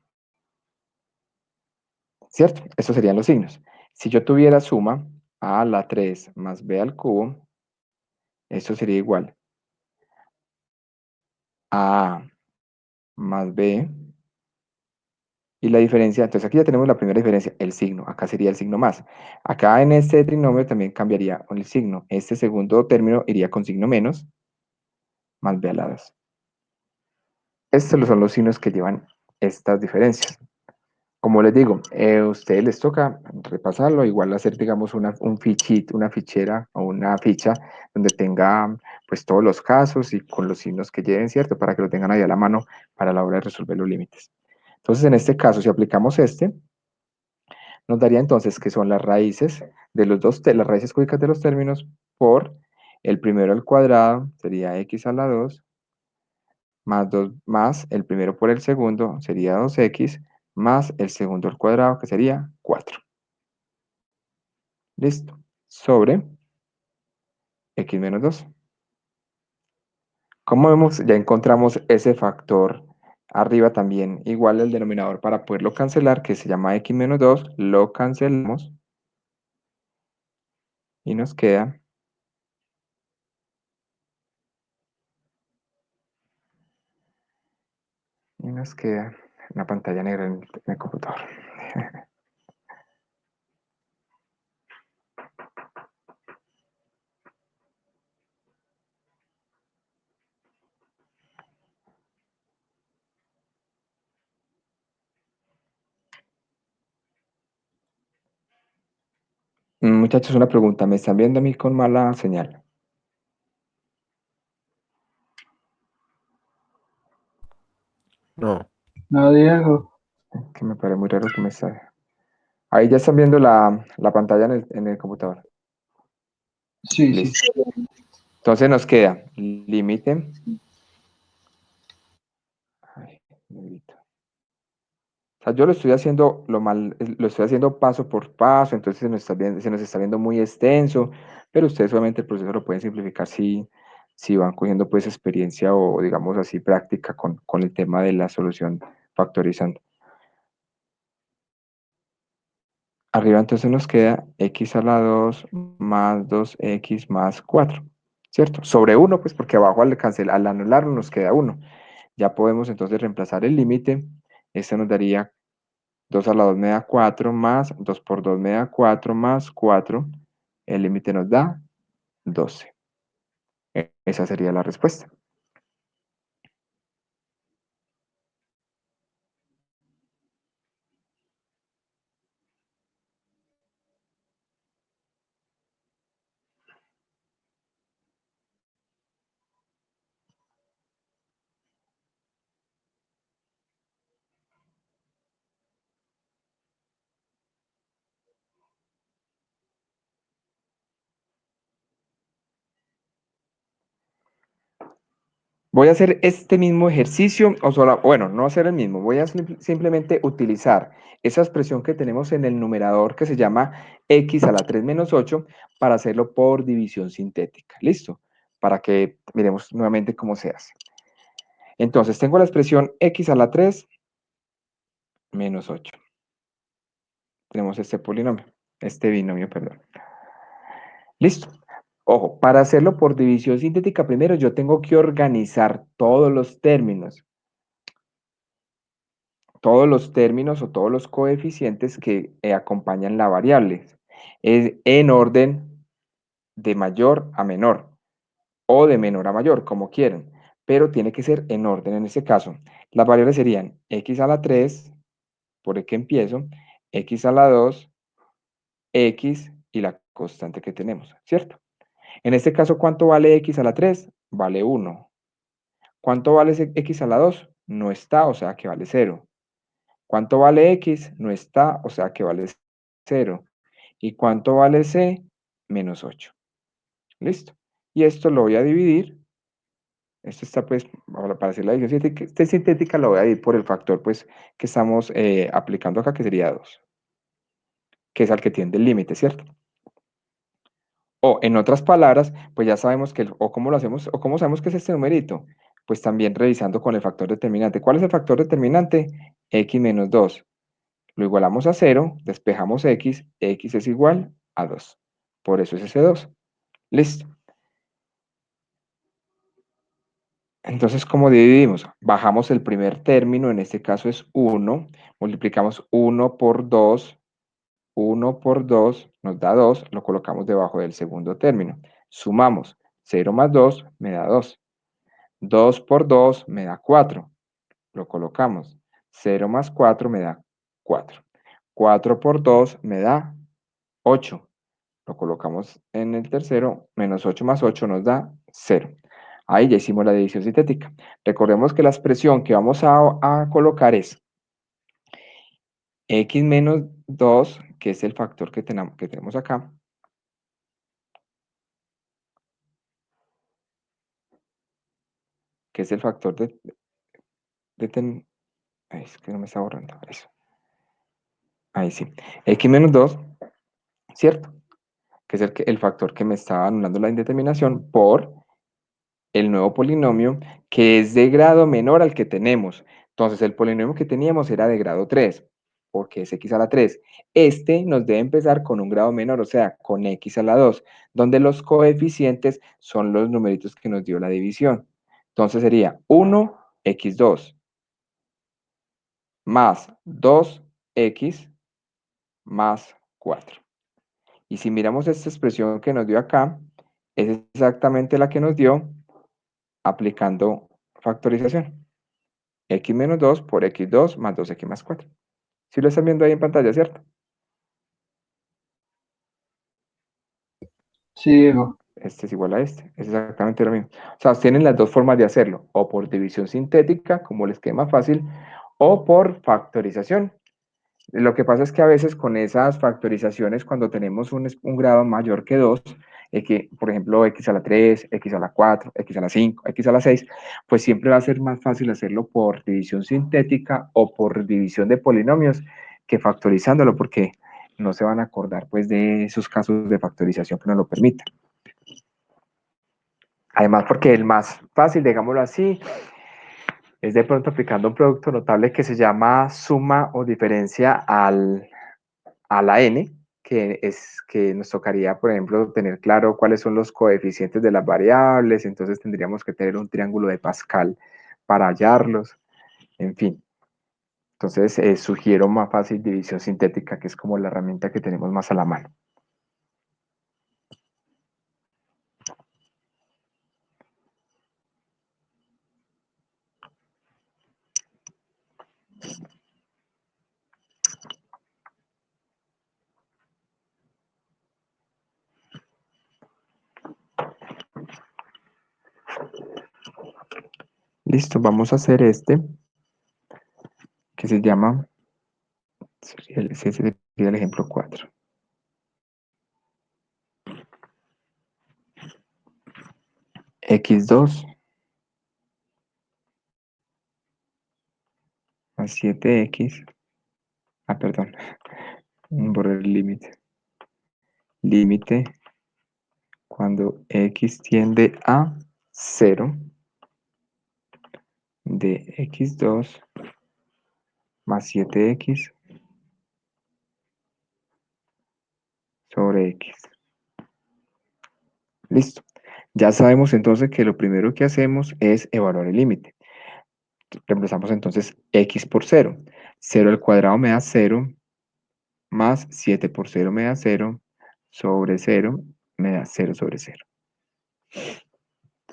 ¿Cierto? Estos serían los signos. Si yo tuviera suma a la 3 más b al cubo, esto sería igual a más b. Y la diferencia, entonces aquí ya tenemos la primera diferencia, el signo. Acá sería el signo más. Acá en este trinomio también cambiaría con el signo. Este segundo término iría con signo menos, más b a la 2. Estos son los signos que llevan estas diferencias. Como les digo, a ustedes les toca repasarlo, igual hacer, digamos, un fichit, una fichera o una ficha donde tenga pues todos los casos y con los signos que lleven, ¿cierto? Para que lo tengan ahí a la mano para la hora de resolver los límites. Entonces, en este caso, si aplicamos nos daría entonces que son las raíces de las raíces cúbicas de los términos por el primero al cuadrado, sería x a la 2, más 2, más el primero por el segundo, sería 2x, más el segundo al cuadrado, que sería 4. Listo. Sobre x menos 2. Como vemos, ya encontramos ese factor arriba también, igual el denominador para poderlo cancelar, que se llama x menos 2, lo cancelamos y nos queda una pantalla negra en el computador. Muchachos, una pregunta. ¿Me están viendo a mí con mala señal? No. No, Diego. Que me parece muy raro que me está... Ahí ya están viendo la pantalla en el computador. Sí, sí. Listo. Entonces nos queda límite. Ay, negrito. O sea, yo lo estoy haciendo lo estoy haciendo paso por paso, entonces se nos está viendo muy extenso, pero ustedes solamente el proceso lo pueden simplificar si van cogiendo pues experiencia o digamos así práctica con el tema de la solución factorizando. Arriba entonces nos queda x a la 2 más 2x más 4, ¿cierto? Sobre 1, pues porque abajo al anularlo nos queda 1. Ya podemos entonces reemplazar el límite. Este nos daría 2 a la 2 me da 4 más 2 por 2 me da 4 más 4. El límite nos da 12. Esa sería la respuesta. Voy a hacer este mismo ejercicio, bueno, no hacer el mismo, voy a simplemente utilizar esa expresión que tenemos en el numerador que se llama x a la 3 menos 8 para hacerlo por división sintética. ¿Listo? Para que miremos nuevamente cómo se hace. Entonces, tengo la expresión x a la 3 menos 8. Tenemos este binomio, perdón. Listo. Ojo, para hacerlo por división sintética, primero yo tengo que organizar todos los términos o todos los coeficientes que acompañan la variable. Es en orden de mayor a menor o de menor a mayor, como quieran, pero tiene que ser en orden en este caso. Las variables serían x a la 3, por el que empiezo, x a la 2, x y la constante que tenemos, ¿cierto? En este caso, ¿cuánto vale x a la 3? Vale 1. ¿Cuánto vale x a la 2? No está, o sea que vale 0. ¿Cuánto vale X? No está, o sea que vale 0. ¿Y cuánto vale C? Menos 8. ¿Listo? Y esto lo voy a dividir. Esto está pues, para hacer la división sintética lo voy a dividir por el factor pues que estamos aplicando acá, que sería 2, que es al que tiende el límite, ¿cierto? O en otras palabras, pues ya sabemos que, o cómo lo hacemos, o cómo sabemos que es este numerito, pues también revisando con el factor determinante. ¿Cuál es el factor determinante? X menos 2. Lo igualamos a 0, despejamos X es igual a 2. Por eso es ese 2. Listo. Entonces, ¿cómo dividimos? Bajamos el primer término, en este caso es 1, multiplicamos 1 por 2, 1 por 2 nos da 2, lo colocamos debajo del segundo término. Sumamos 0 más 2 me da 2. 2 por 2 me da 4, lo colocamos. 0 más 4 me da 4. 4 por 2 me da 8. Lo colocamos en el tercero, menos 8 más 8 nos da 0. Ahí ya hicimos la división sintética. Recordemos que la expresión que vamos a colocar es x menos 2, que es el factor que tenemos acá, que es el factor ay, es que no me está borrando eso. Ahí sí. X menos 2, ¿cierto? Que es el factor que me está anulando la indeterminación por el nuevo polinomio que es de grado menor al que tenemos. Entonces, el polinomio que teníamos era de grado 3, porque es x a la 3. Este nos debe empezar con un grado menor, o sea, con x a la 2, donde los coeficientes son los numeritos que nos dio la división. Entonces sería 1x2 más 2x más 4. Y si miramos esta expresión que nos dio acá, es exactamente la que nos dio aplicando factorización. X menos 2 por x2 más 2x más 4. ¿Sí lo están viendo ahí en pantalla, cierto? Sí, Diego. Este es igual a este. Es exactamente lo mismo. O sea, tienen las dos formas de hacerlo. O por división sintética, como les quede más fácil, o por factorización. Lo que pasa es que a veces con esas factorizaciones, cuando tenemos un grado mayor que 2, que, por ejemplo, x a la 3, x a la 4, x a la 5, x a la 6, pues siempre va a ser más fácil hacerlo por división sintética o por división de polinomios que factorizándolo, porque no se van a acordar pues de esos casos de factorización que nos lo permitan. Además, porque el más fácil, digámoslo así, es de pronto aplicando un producto notable que se llama suma o diferencia a la n, que es que nos tocaría, por ejemplo, tener claro cuáles son los coeficientes de las variables, entonces tendríamos que tener un triángulo de Pascal para hallarlos, en fin. Entonces, sugiero más fácil división sintética, que es como la herramienta que tenemos más a la mano. Listo, vamos a hacer este, que se llama, ese sería el ejemplo 4. X2 más 7x, perdón, borré el límite. Límite cuando x tiende a 0 de x2 más 7x sobre x. Listo. Ya sabemos entonces que lo primero que hacemos es evaluar el límite. Reemplazamos entonces x por 0. 0 al cuadrado me da 0, más 7 por 0 me da 0, sobre 0 me da 0 sobre 0.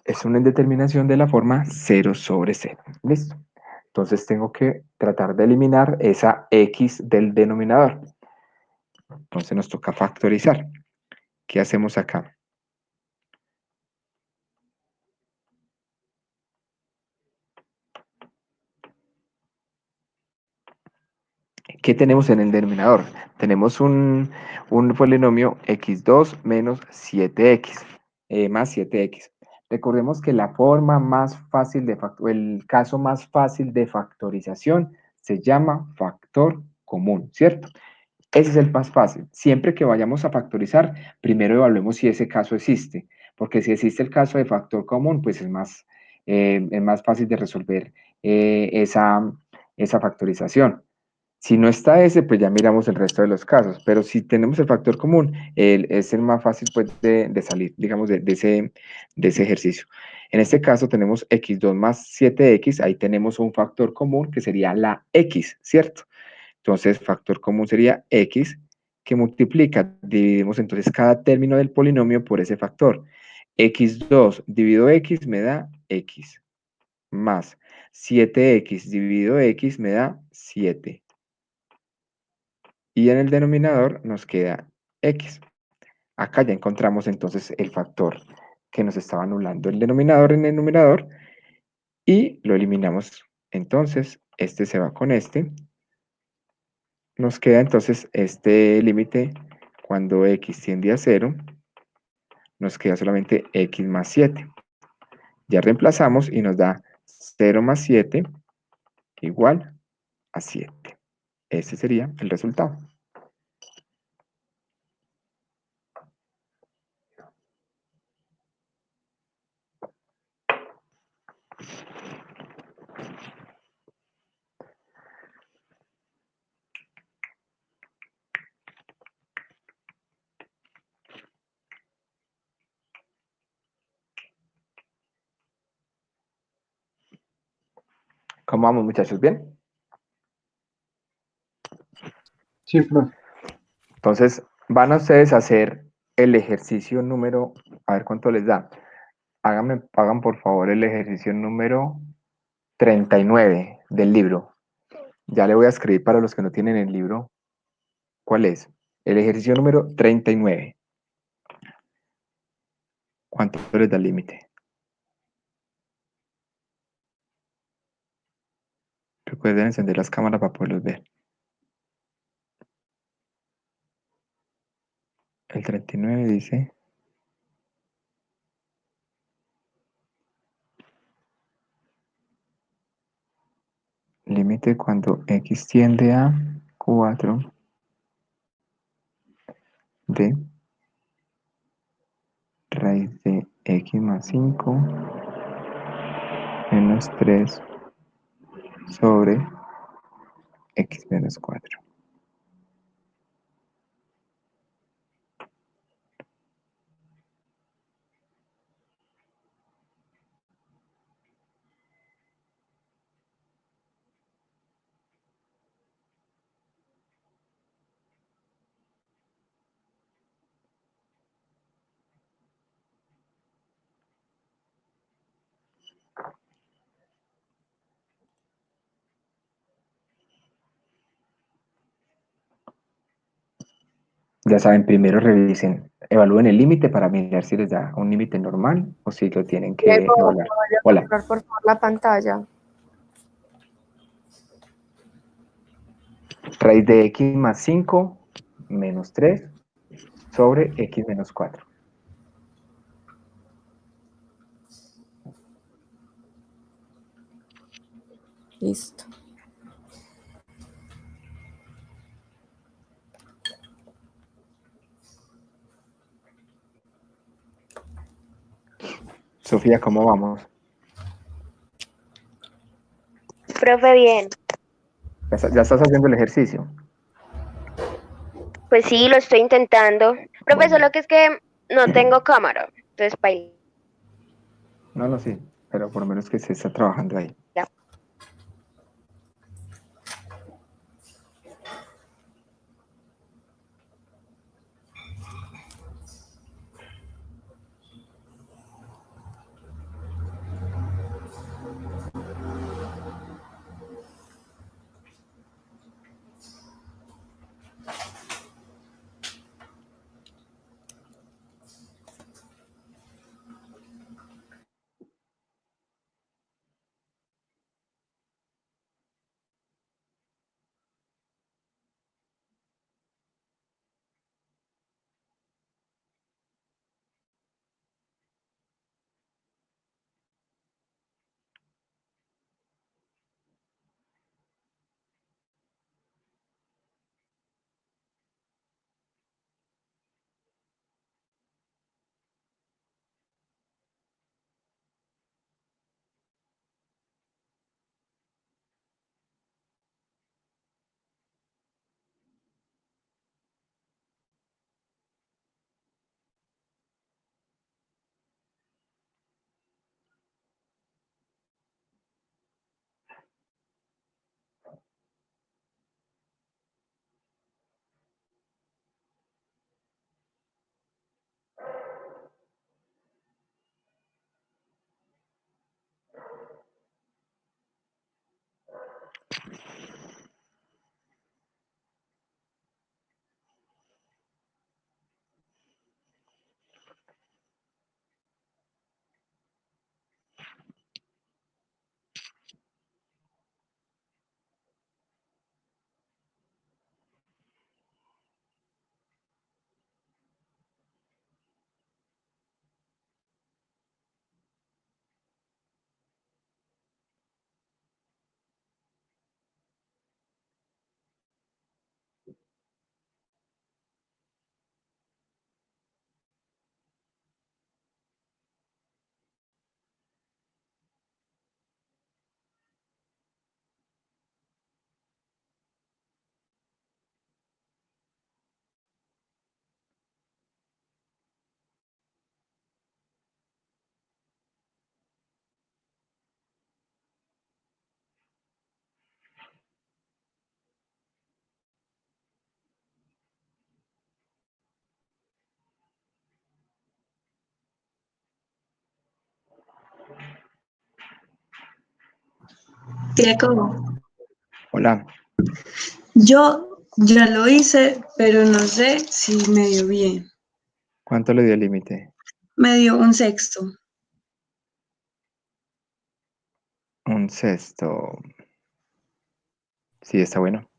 Es una indeterminación de la forma 0 sobre 0. Listo. Entonces tengo que tratar de eliminar esa x del denominador. Entonces nos toca factorizar. ¿Qué hacemos acá? ¿Qué tenemos en el denominador? Tenemos un polinomio x2 menos 7x más 7x. Recordemos que la forma más fácil el caso más fácil de factorización se llama factor común, ¿cierto? Ese es el más fácil. Siempre que vayamos a factorizar, primero evaluemos si ese caso existe, porque si existe el caso de factor común, pues es más fácil de resolver esa factorización. Si no está ese, pues ya miramos el resto de los casos, pero si tenemos el factor común, es el más fácil pues, de salir, digamos, de ese ejercicio. En este caso tenemos x2 más 7x, ahí tenemos un factor común que sería la x, ¿cierto? Entonces, factor común sería x, que multiplica, dividimos entonces cada término del polinomio por ese factor. x2 dividido x me da x, más 7x dividido x me da 7. Y en el denominador nos queda x. Acá ya encontramos entonces el factor que nos estaba anulando el denominador en el numerador y lo eliminamos. Entonces, este se va con este. Nos queda entonces este límite cuando x tiende a 0, nos queda solamente x más 7. Ya reemplazamos y nos da 0 más 7 igual a 7. Ese sería el resultado. ¿Cómo vamos, muchachos? ¿Bien? Sí, profe. Entonces, van a ustedes a hacer el ejercicio número, a ver cuánto les da. Hagan por favor el ejercicio número 39 del libro. Ya le voy a escribir para los que no tienen el libro. ¿Cuál es? El ejercicio número 39. ¿Cuánto les da el límite? Recuerden encender las cámaras para poderlos ver. El 39 dice... límite cuando x tiende a 4 de raíz de x más 5 menos 3 sobre x menos 4. Ya saben, primero revisen, evalúen el límite para mirar si les da un límite normal o si lo tienen que Diego, evaluar. ¿me Hola, vaya a mostrar, por favor, la pantalla? raíz de x más 5 menos 3 sobre x menos 4. Listo. Sofía, ¿cómo vamos? Profe, bien. ¿Ya estás haciendo el ejercicio? Pues sí, lo estoy intentando. Profe, Bueno, solo que es que no tengo cámara. Entonces, baila. no, sí, pero por lo menos que se está trabajando ahí. Diego, Hola. yo ya lo hice, pero no sé si me dio bien. ¿Cuánto le dio el límite? Me dio un sexto. Un sexto. Sí, está bueno.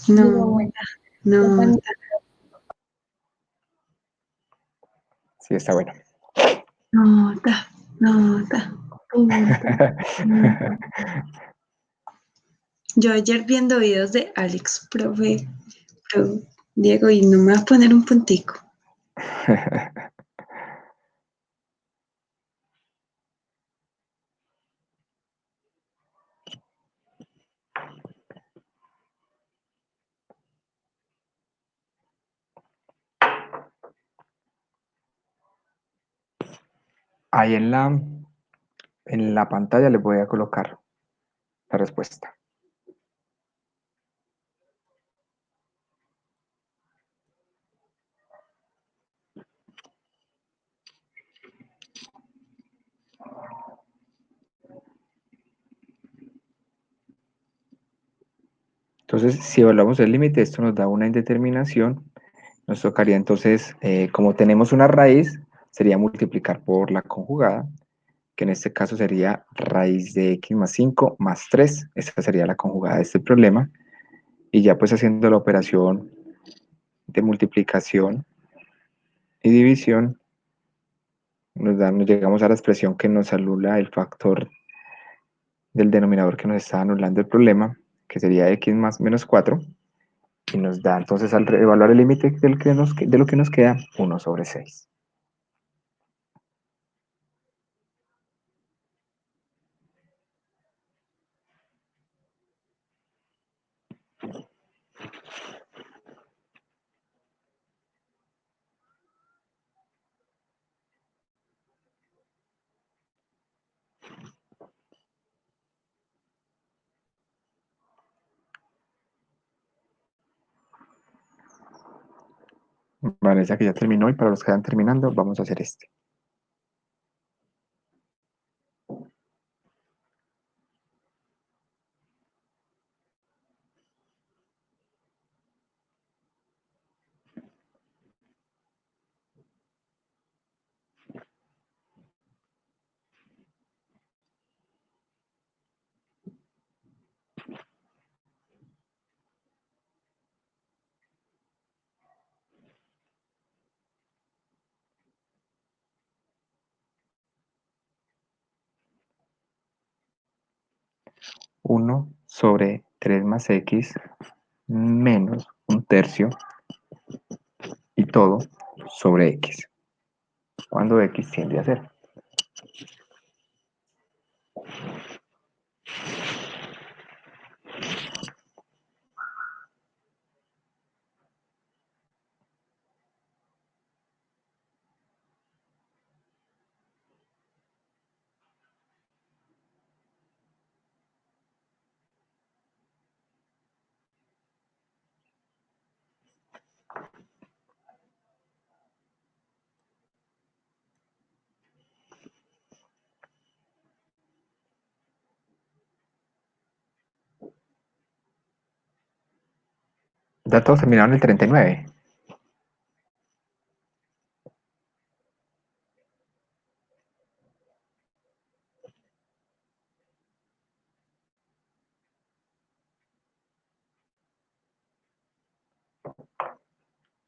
No, no. Sí, está bueno. Nota, nota, punto. Yo ayer viendo videos de Alex, Diego, y no me va a poner un puntico. Ahí en la pantalla le voy a colocar la respuesta. Entonces, si evaluamos el límite, esto nos da una indeterminación. Nos tocaría entonces, como tenemos una raíz, sería multiplicar por la conjugada, que en este caso sería raíz de x más 5 más 3. Esta sería la conjugada de este problema. Y ya pues haciendo la operación de multiplicación y división, nos llegamos a la expresión que nos anula el factor del denominador que nos está anulando el problema, que sería x más menos 4, y nos da entonces al evaluar el límite de lo que nos queda 1/6. Vanessa que ya terminó, y para los que están terminando, vamos a hacer este. Uno sobre 3 más x menos 1/3 y todo sobre x, cuando x tiende a 0. Ya todos terminaron el 39.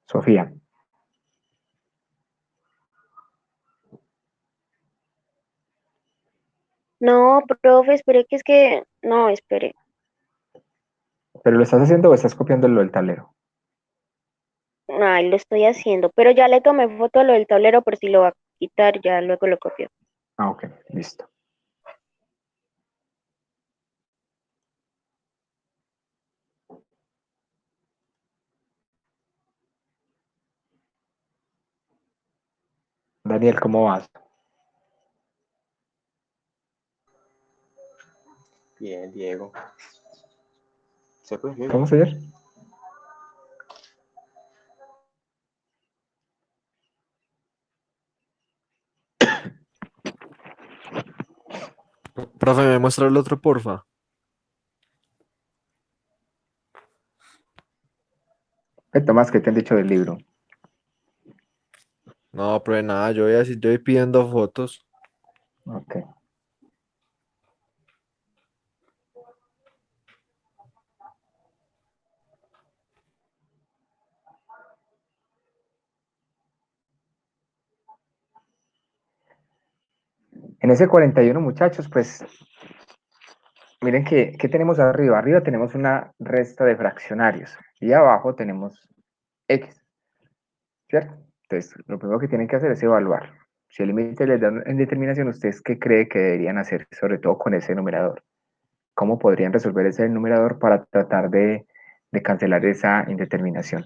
Sofía. No, profe, espere que es que... No, espere. ¿Pero lo estás haciendo o estás copiando lo del tablero? Ay, lo estoy haciendo, pero ya le tomé foto a lo del tablero por si lo va a quitar, ya luego lo copio. Ah, ok, listo. Daniel, ¿cómo vas? Bien, Diego. ¿Se puede bien? ¿Cómo, señor? Profe, ¿me muestra el otro, porfa? Tomás, ¿qué te han dicho del libro? No, profe, nada, yo voy pidiendo fotos. Ok. En ese 41, muchachos, pues miren que tenemos arriba. Arriba tenemos una resta de fraccionarios y abajo tenemos X, ¿cierto? Entonces, lo primero que tienen que hacer es evaluar. Si el límite les da en determinación, ¿ustedes qué cree que deberían hacer, sobre todo con ese numerador? ¿Cómo podrían resolver ese numerador para tratar de cancelar esa indeterminación?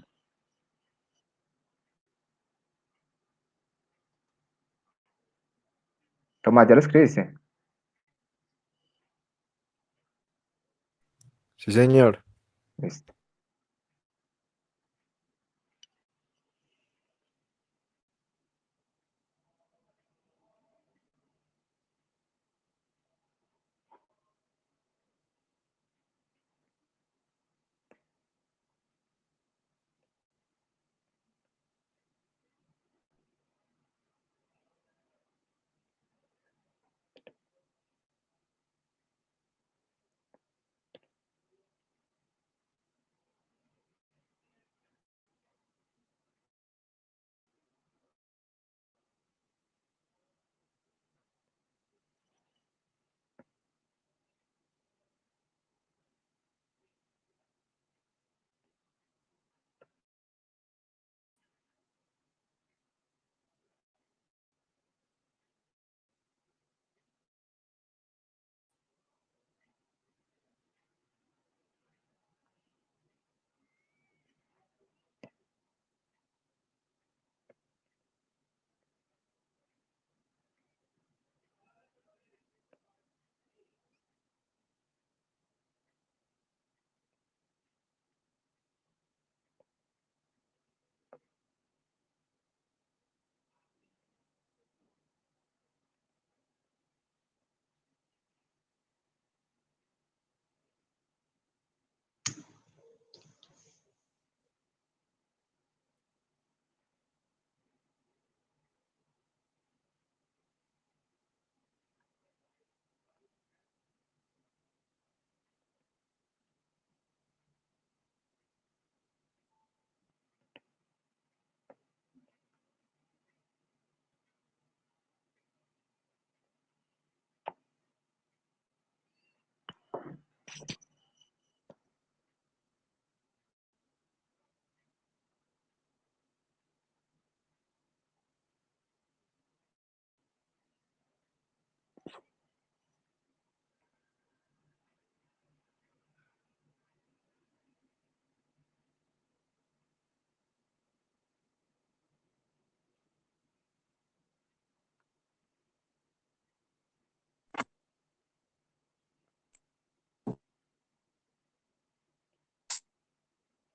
Tomás, ¿ya lo escribiste? Sí, señor. Listo.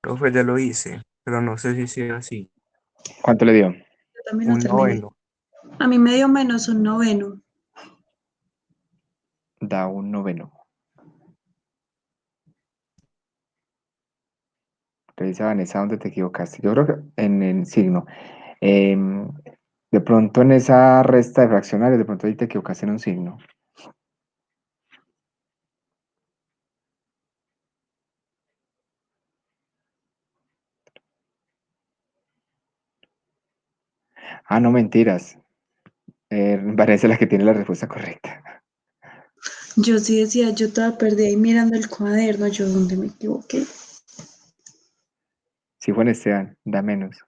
Profe, ya lo hice, pero no sé si sea así. ¿Cuánto le dio? Yo también lo Un terminé. noveno. A mí me dio menos un noveno. Da un noveno. Revisa, Vanessa, dónde te equivocaste. Yo creo que en el signo. Em, de pronto en esa resta de fraccionarios, de pronto ahí te equivocaste en un signo. Ah, no, mentiras. Vanessa es la que tiene la respuesta correcta. Yo sí decía, yo estaba perdida ahí mirando el cuaderno, yo dónde me equivoqué. Sí, Juan Esteban, da menos.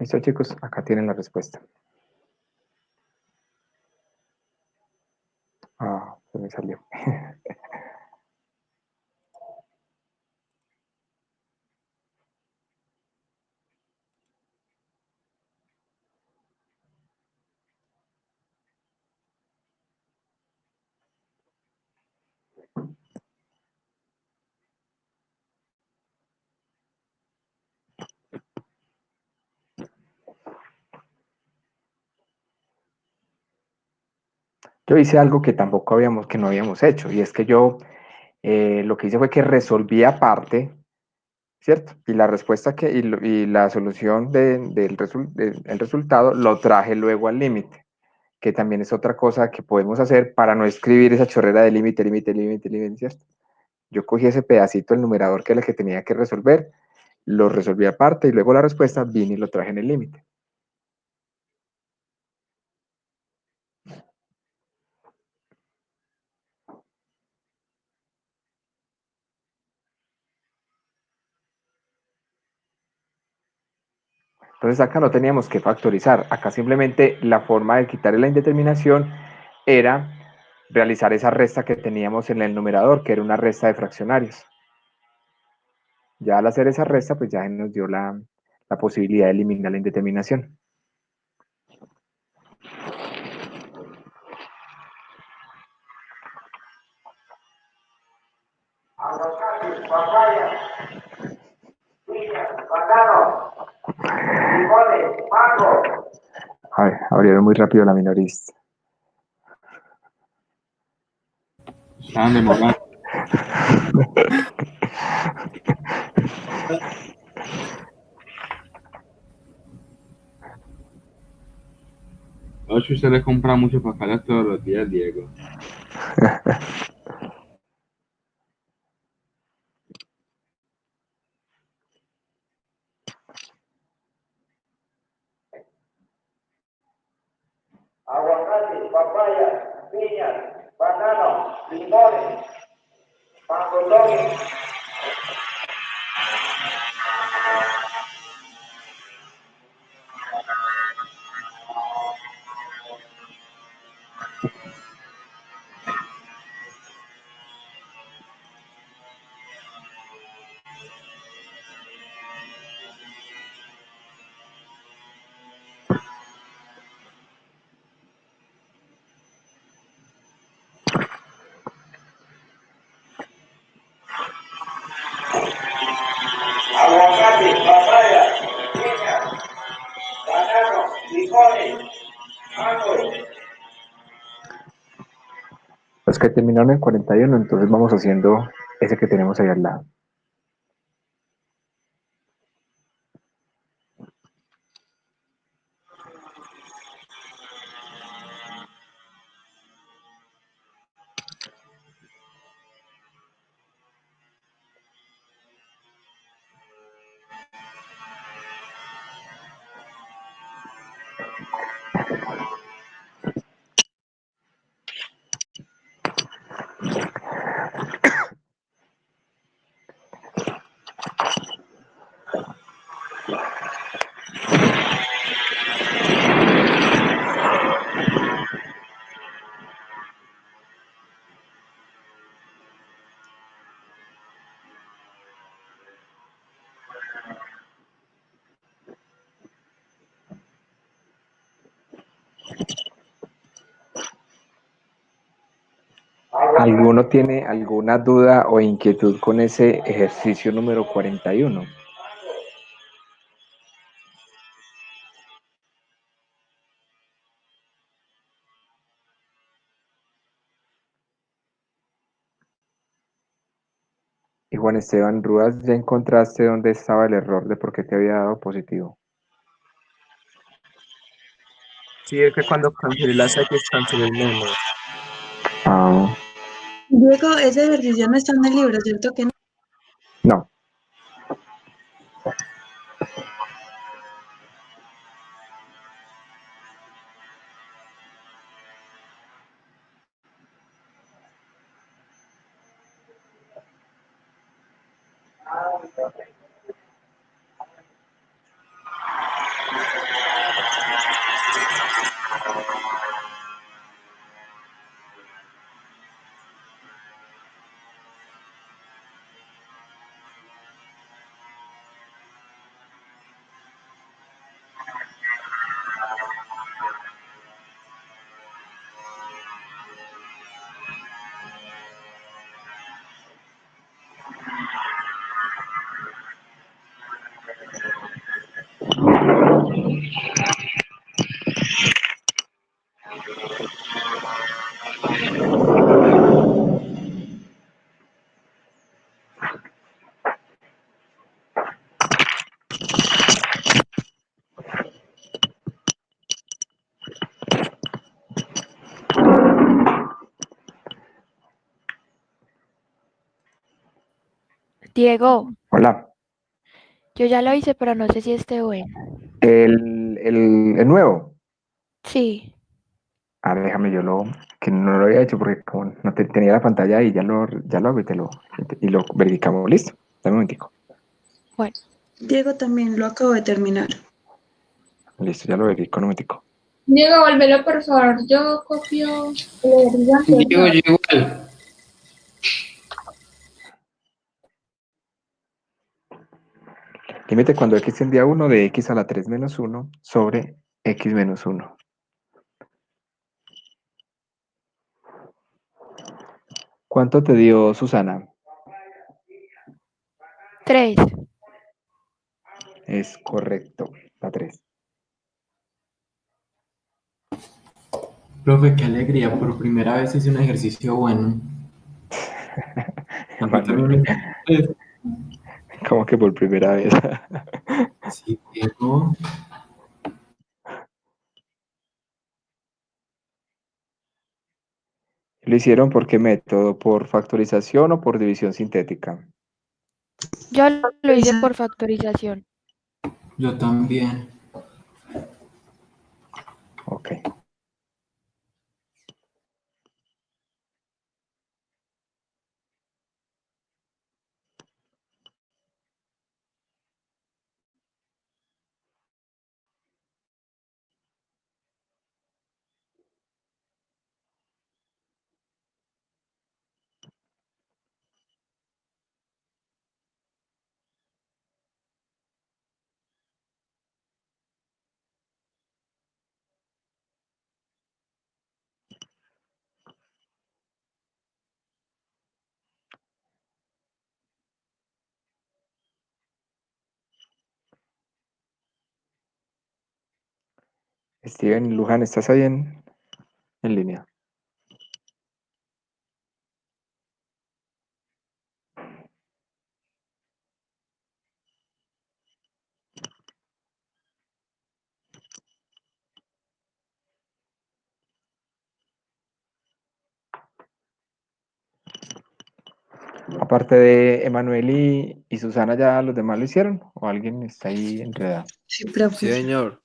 Listo, chicos, acá tienen la respuesta. Ah, se me salió. Yo hice algo que tampoco que no habíamos hecho, y es que yo lo que hice fue que resolví aparte, ¿cierto? Y la respuesta y la solución del resultado lo traje luego al límite, que también es otra cosa que podemos hacer para no escribir esa chorrera de límite, límite, límite, límite, ¿cierto? Yo cogí ese pedacito, el numerador que era el que tenía que resolver, lo resolví aparte y luego la respuesta vine y lo traje en el límite. Entonces acá no teníamos que factorizar, acá simplemente la forma de quitar la indeterminación era realizar esa resta que teníamos en el numerador, que era una resta de fraccionarios. Ya al hacer esa resta, pues ya nos dio la posibilidad de eliminar la indeterminación. A ver, abrieron muy rápido la minorista. Estaban demorando. Ocho, usted le compra mucho papeles todos los días, Diego. Aguacate, papaya, piñas, bananos, limones, mangostones. terminaron en 41, entonces vamos haciendo ese que tenemos ahí al lado. ¿Alguno tiene alguna duda o inquietud con ese ejercicio número 41? Y Juan Esteban Rúas, ¿ya encontraste dónde estaba el error de por qué te había dado positivo? Sí, es que cuando cancelé las X cancelé el menos. Ah, Diego, ese ejercicio no está en el libro, ¿cierto que no? no. Diego, Hola. yo ya lo hice, pero no sé si esté bueno. El nuevo. Sí. Ah, déjame, que no lo había hecho porque como no tenía la pantalla y ya lo hago y lo verificamos. Listo. Dame un momentico. Bueno, Diego también lo acabo de terminar. Listo, ya lo verifico un momentico. Diego, volvelo por favor. Yo copio el Diego, anterior. yo igual. Límite cuando x tiende a 1 de x a la 3 menos 1 sobre x menos 1. ¿Cuánto te dio Susana? 3. Es correcto, la 3. Profe, qué alegría. Por primera vez hice un ejercicio bueno. A mí también me... Como que por primera vez. Sí, Diego. ¿Lo hicieron por qué método? ¿Por factorización o por división sintética? Yo lo hice por factorización. Yo también. Ok. Steven Luján, ¿estás ahí en línea? Aparte de Emanuel y Susana, ¿ya los demás lo hicieron? ¿O alguien está ahí enredado? Sí, Sí, profe. señor.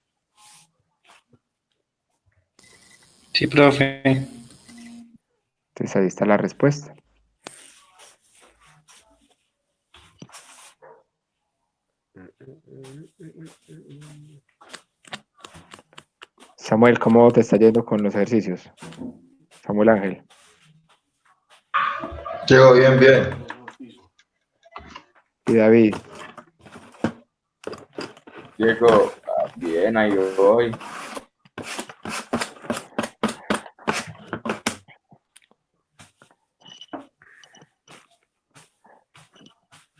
Sí, profe. Entonces ahí está la respuesta. Samuel, ¿cómo te está yendo con los ejercicios? Samuel Ángel. Llego bien, bien. Y David. Llego bien, ahí voy.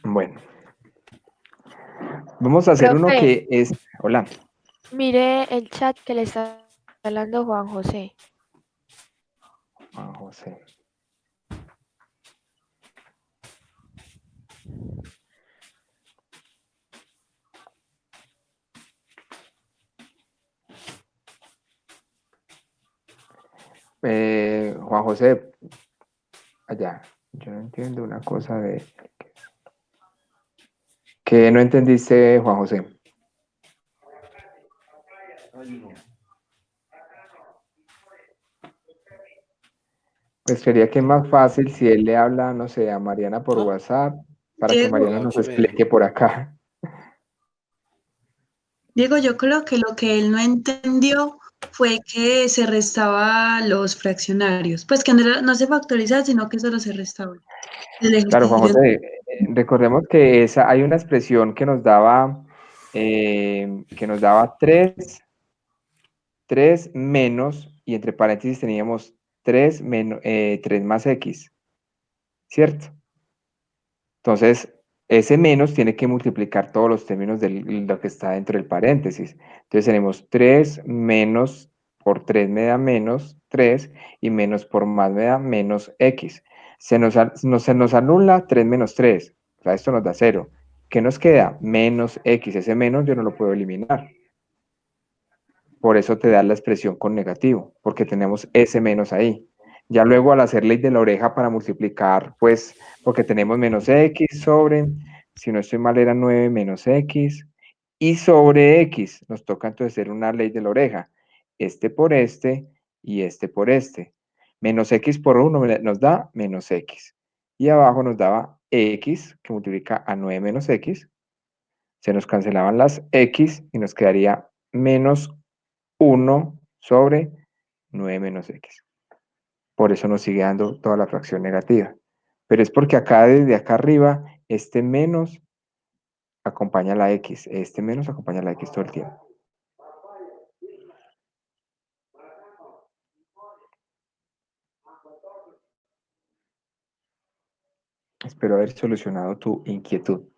Bueno, vamos a hacer uno Profe, que es... Hola. mire el chat que le está hablando Juan José. Juan José. Juan José, allá. Yo no entiendo una cosa de... ¿Qué no entendiste, Juan José? Pues sería que es más fácil si él le habla, no sé, a Mariana por WhatsApp, para que Diego, Mariana nos explique por acá. Diego, yo creo que lo que él no entendió fue que se restaba los fraccionarios. Pues que no se factoriza, sino que solo se restaba. El Claro, Juan ejercicio. José, recordemos que hay una expresión que nos daba 3 menos, y entre paréntesis teníamos 3 menos, 3 más x, ¿cierto? Entonces, ese menos tiene que multiplicar todos los términos de lo que está dentro del paréntesis. Entonces tenemos 3 menos por 3 me da menos 3 y menos por más me da menos x. Se nos anula 3 menos 3. O sea, esto nos da 0. ¿Qué nos queda? Menos x. Ese menos yo no lo puedo eliminar. Por eso te da la expresión con negativo, porque tenemos ese menos ahí. Ya luego al hacer ley de la oreja para multiplicar, pues, porque tenemos menos x sobre, si no estoy mal, era 9 menos x, y sobre x, nos toca entonces hacer una ley de la oreja, este por este y este por este. Menos x por 1 nos da menos x. Y abajo nos daba x, que multiplica a 9 menos x, se nos cancelaban las x y nos quedaría menos 1 sobre 9 menos x. Por eso nos sigue dando toda la fracción negativa. Pero es porque acá, desde acá arriba, este menos acompaña la x. Este menos acompaña la x todo el tiempo. Espero haber solucionado tu inquietud.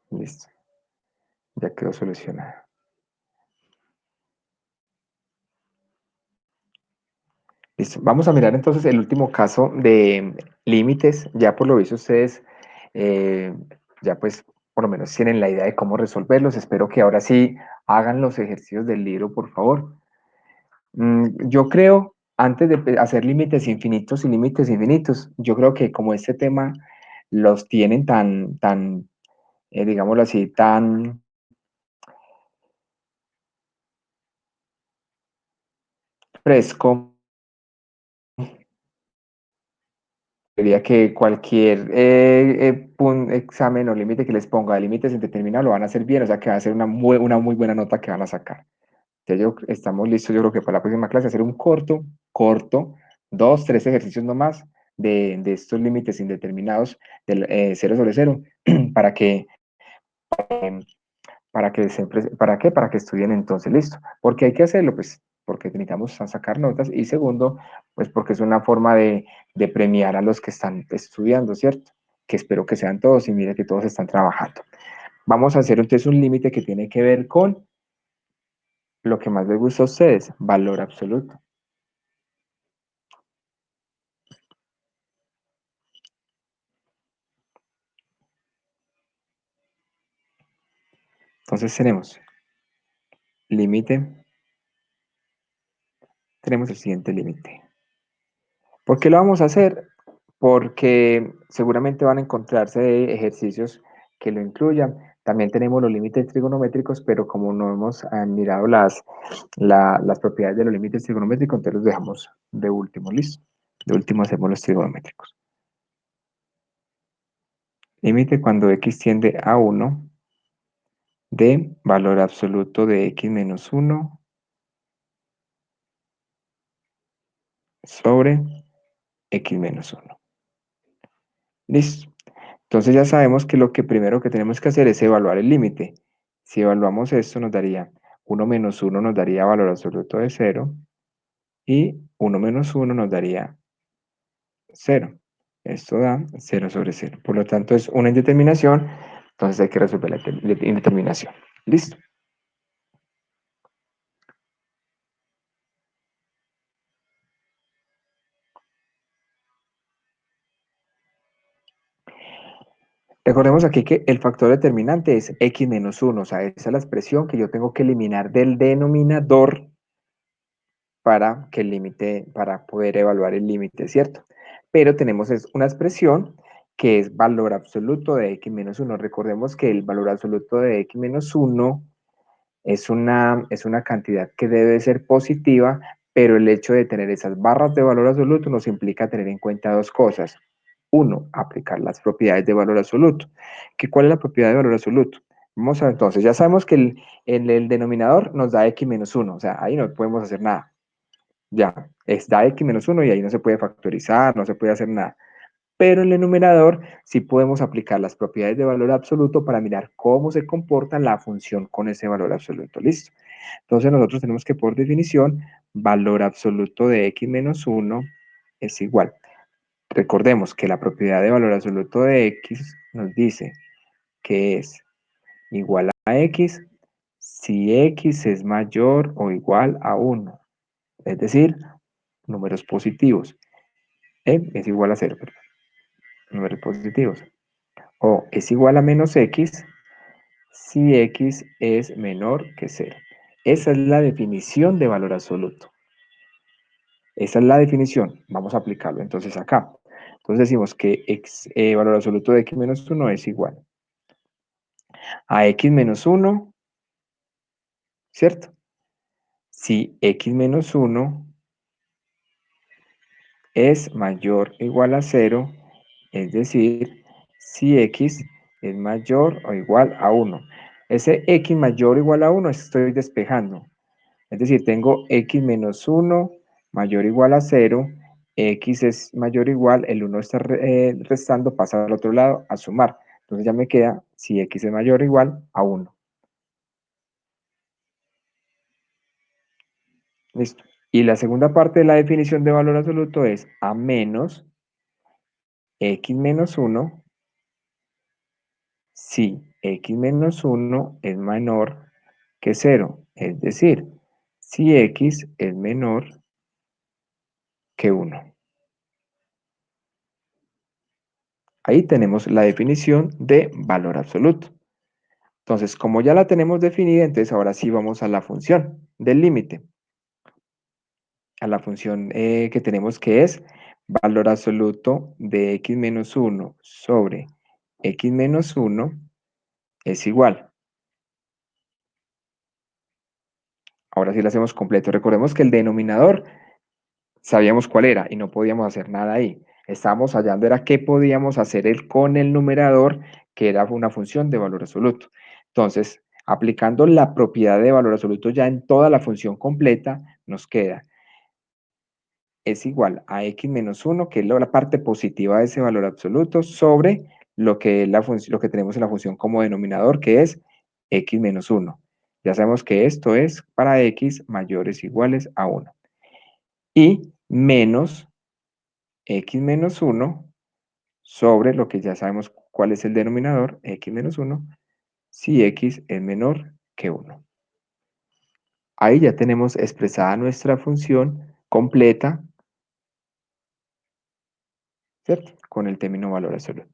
Listo. Ya quedó solucionada. Listo. Vamos a mirar entonces el último caso de límites. Ya por lo visto ustedes ya pues por lo menos tienen la idea de cómo resolverlos. Espero que ahora sí hagan los ejercicios del libro, por favor. Yo creo, antes de hacer límites infinitos, yo creo que como este tema los tienen tan, digámoslo así, tan fresco, diría que cualquier examen o límite que les ponga de límites indeterminados lo van a hacer bien, o sea que va a ser una muy buena nota que van a sacar. Estamos listos, yo creo que para la próxima clase hacer un corto, 2, 3 ejercicios nomás de estos límites indeterminados del 0 sobre 0, para que, eh, para que estudien entonces, listo. ¿Por qué hay que hacerlo? Pues porque necesitamos sacar notas y segundo, pues porque es una forma de premiar a los que están estudiando, ¿cierto? Que espero que sean todos y mire que todos están trabajando. Vamos a hacer entonces un límite que tiene que ver con lo que más les gusta a ustedes, valor absoluto. Entonces tenemos límite tenemos el siguiente límite. ¿Por qué lo vamos a hacer? Porque seguramente van a encontrarse ejercicios que lo incluyan. También tenemos los límites trigonométricos, pero como no hemos mirado las propiedades de los límites trigonométricos, entonces los dejamos de último, ¿listo? De último hacemos los trigonométricos. Límite cuando x tiende a 1 de valor absoluto de x menos 1 sobre x menos 1. Listo. Entonces ya sabemos que lo que primero que tenemos que hacer es evaluar el límite. Si evaluamos esto nos daría 1 menos 1 nos daría valor absoluto de 0 y 1 menos 1 nos daría 0. Esto da 0 sobre 0. Por lo tanto es una indeterminación, entonces hay que resolver la indeterminación. ¿Listo? Recordemos aquí que el factor determinante es x menos 1, o sea, esa es la expresión que yo tengo que eliminar del denominador para que el límite, para poder evaluar el límite, ¿cierto? Pero tenemos una expresión que es valor absoluto de x menos 1. Recordemos que el valor absoluto de x menos 1 es una cantidad que debe ser positiva, pero el hecho de tener esas barras de valor absoluto nos implica tener en cuenta dos cosas. Uno, aplicar las propiedades de valor absoluto. ¿Cuál es la propiedad de valor absoluto? Vamos a ver, entonces, ya sabemos que el denominador nos da x menos 1, o sea, ahí no podemos hacer nada. Ya, da x menos 1 y ahí no se puede factorizar, no se puede hacer nada. Pero en el numerador sí podemos aplicar las propiedades de valor absoluto para mirar cómo se comporta la función con ese valor absoluto. ¿Listo? Entonces nosotros tenemos que, por definición, valor absoluto de x menos 1 es igual. Recordemos que la propiedad de valor absoluto de x nos dice que es igual a x si x es mayor o igual a 1. Es decir, números positivos. Es igual a 0, perdón. Números positivos. O es igual a menos x si x es menor que 0. Esa es la definición de valor absoluto. Esa es la definición. Vamos a aplicarlo entonces acá. Entonces decimos que valor absoluto de x menos 1 es igual a x menos 1, ¿cierto? Si x menos 1 es mayor o igual a 0, es decir, si x es mayor o igual a 1. Ese x mayor o igual a 1 estoy despejando. Es decir, tengo x menos 1 mayor o igual a 0, x es mayor o igual, el 1 está restando, pasa al otro lado a sumar. Entonces ya me queda si x es mayor o igual a 1. Listo. Y la segunda parte de la definición de valor absoluto es a menos x menos 1 si x menos 1 es menor que 0. Es decir, si x es menor que 1. Ahí tenemos la definición de valor absoluto. Entonces, como ya la tenemos definida, entonces ahora sí vamos a la función del límite. A la función que tenemos que es valor absoluto de x menos 1 sobre x menos 1 es igual. Ahora sí lo hacemos completo. Recordemos que el denominador sabíamos cuál era y no podíamos hacer nada ahí. Estábamos hallando era qué podíamos hacer con el numerador, que era una función de valor absoluto. Entonces, aplicando la propiedad de valor absoluto ya en toda la función completa, nos queda es igual a x menos 1, que es la parte positiva de ese valor absoluto, sobre lo que, lo que tenemos en la función como denominador, que es x menos 1. Ya sabemos que esto es para x mayores o iguales a 1. Y menos x menos 1 sobre lo que ya sabemos cuál es el denominador, x menos 1, si x es menor que 1. Ahí ya tenemos expresada nuestra función completa, ¿cierto? Con el término valor absoluto.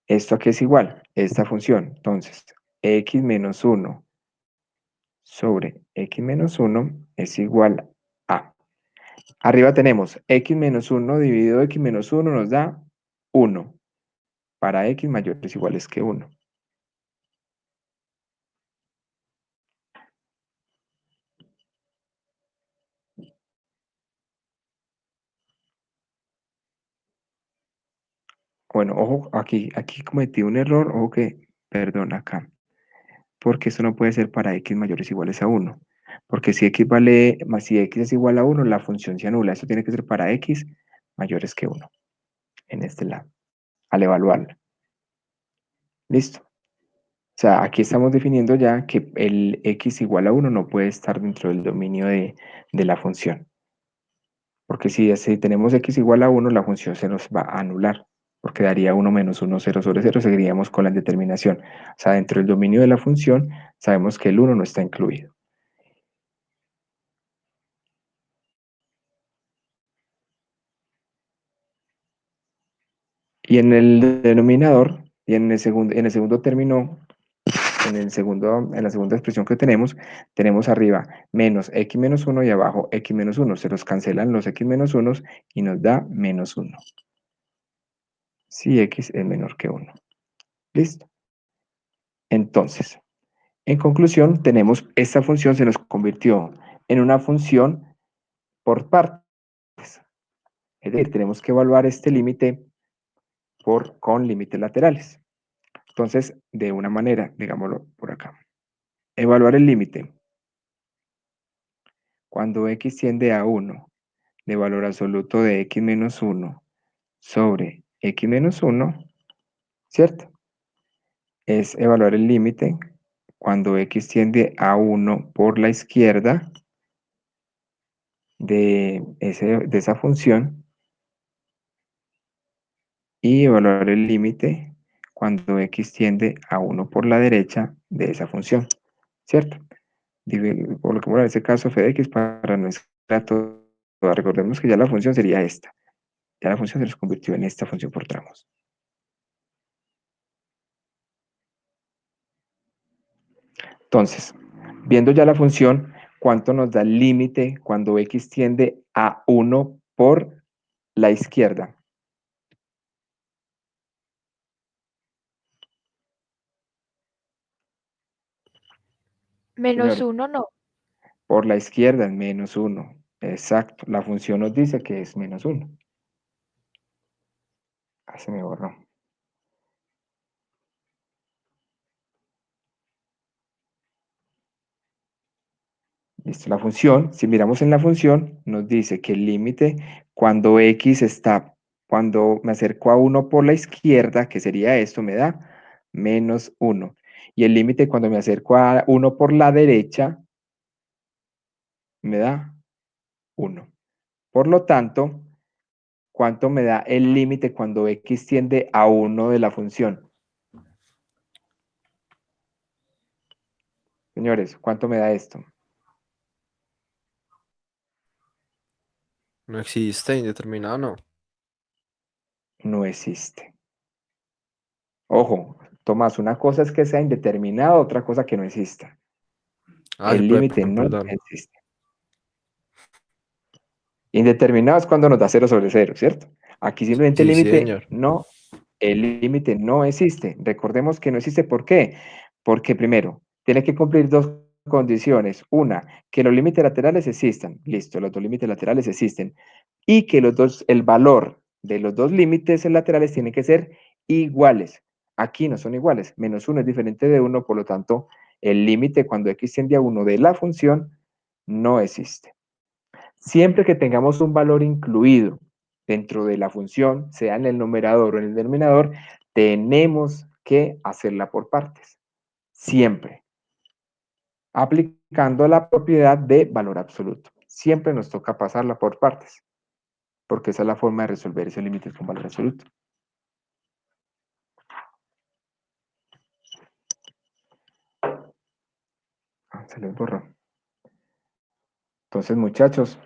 ¿Esto a qué es igual? Esta función. Entonces, x menos 1 sobre x menos 1 es igual Arriba tenemos x menos 1 dividido x menos 1 nos da 1 para x mayores o iguales que 1. Bueno, ojo, aquí cometí un error, ojo que, perdón, acá, porque esto no puede ser para x mayores o iguales a 1, porque si x vale, más si x es igual a 1, la función se anula, esto tiene que ser para x mayores que 1, en este lado, al evaluarlo. ¿Listo? O sea, aquí estamos definiendo ya que el x igual a 1 no puede estar dentro del dominio de la función. Porque si tenemos x igual a 1, la función se nos va a anular, porque daría 1 menos 1, 0 sobre 0, seguiríamos con la determinación. O sea, dentro del dominio de la función, sabemos que el 1 no está incluido. Y en el denominador, y en el segundo término, en la segunda expresión que tenemos arriba menos x menos 1 y abajo x menos 1. Se los cancelan los x menos 1 y nos da menos 1. Si x es menor que 1. ¿Listo? Entonces, en conclusión, tenemos esta función se nos convirtió en una función por partes. Es decir, tenemos que evaluar este límite con límites laterales. Entonces, de una manera, digámoslo por acá. Evaluar el límite cuando x tiende a 1 de valor absoluto de x menos 1 sobre x menos 1, ¿cierto? Es evaluar el límite cuando x tiende a 1 por la izquierda de esa función y evaluar el límite cuando x tiende a 1 por la derecha de esa función, ¿cierto? Coloquemos en este caso f de x para no estar todo. Recordemos que ya la función sería esta. Ya la función se nos convirtió en esta función por tramos. Entonces, viendo ya la función, ¿cuánto nos da el límite cuando x tiende a 1 por la izquierda? Menos Señores, 1 no. por la izquierda es menos 1. Exacto, la función nos dice que es menos 1. Ah, se me borró. Listo, la función, si miramos en la función, nos dice que el límite cuando cuando me acerco a 1 por la izquierda, que sería esto, me da menos 1. Y el límite cuando me acerco a 1 por la derecha, me da 1. Por lo tanto, ¿cuánto me da el límite cuando x tiende a 1 de la función? Señores, ¿cuánto me da esto? No existe, indeterminado no. No existe. Ojo, Tomás, una cosa es que sea indeterminado, otra cosa que no exista. Ah, sí, El límite no perdón. existe. Indeterminado es cuando nos da 0 sobre 0, ¿cierto? Aquí simplemente Sí, sí, señor. el límite no existe. Recordemos que no existe, ¿por qué? Porque primero, tiene que cumplir dos condiciones. Una, que los límites laterales existan. Listo, los dos límites laterales existen. Y que el valor de los dos límites laterales tiene que ser iguales. Aquí no son iguales. Menos 1 es diferente de 1, por lo tanto, el límite cuando x tiende a 1 de la función no existe. Siempre que tengamos un valor incluido dentro de la función, sea en el numerador o en el denominador, tenemos que hacerla por partes. Siempre. Aplicando la propiedad de valor absoluto. Siempre nos toca pasarla por partes, porque esa es la forma de resolver esos límites con valor absoluto. Se les borró. Entonces, muchachos,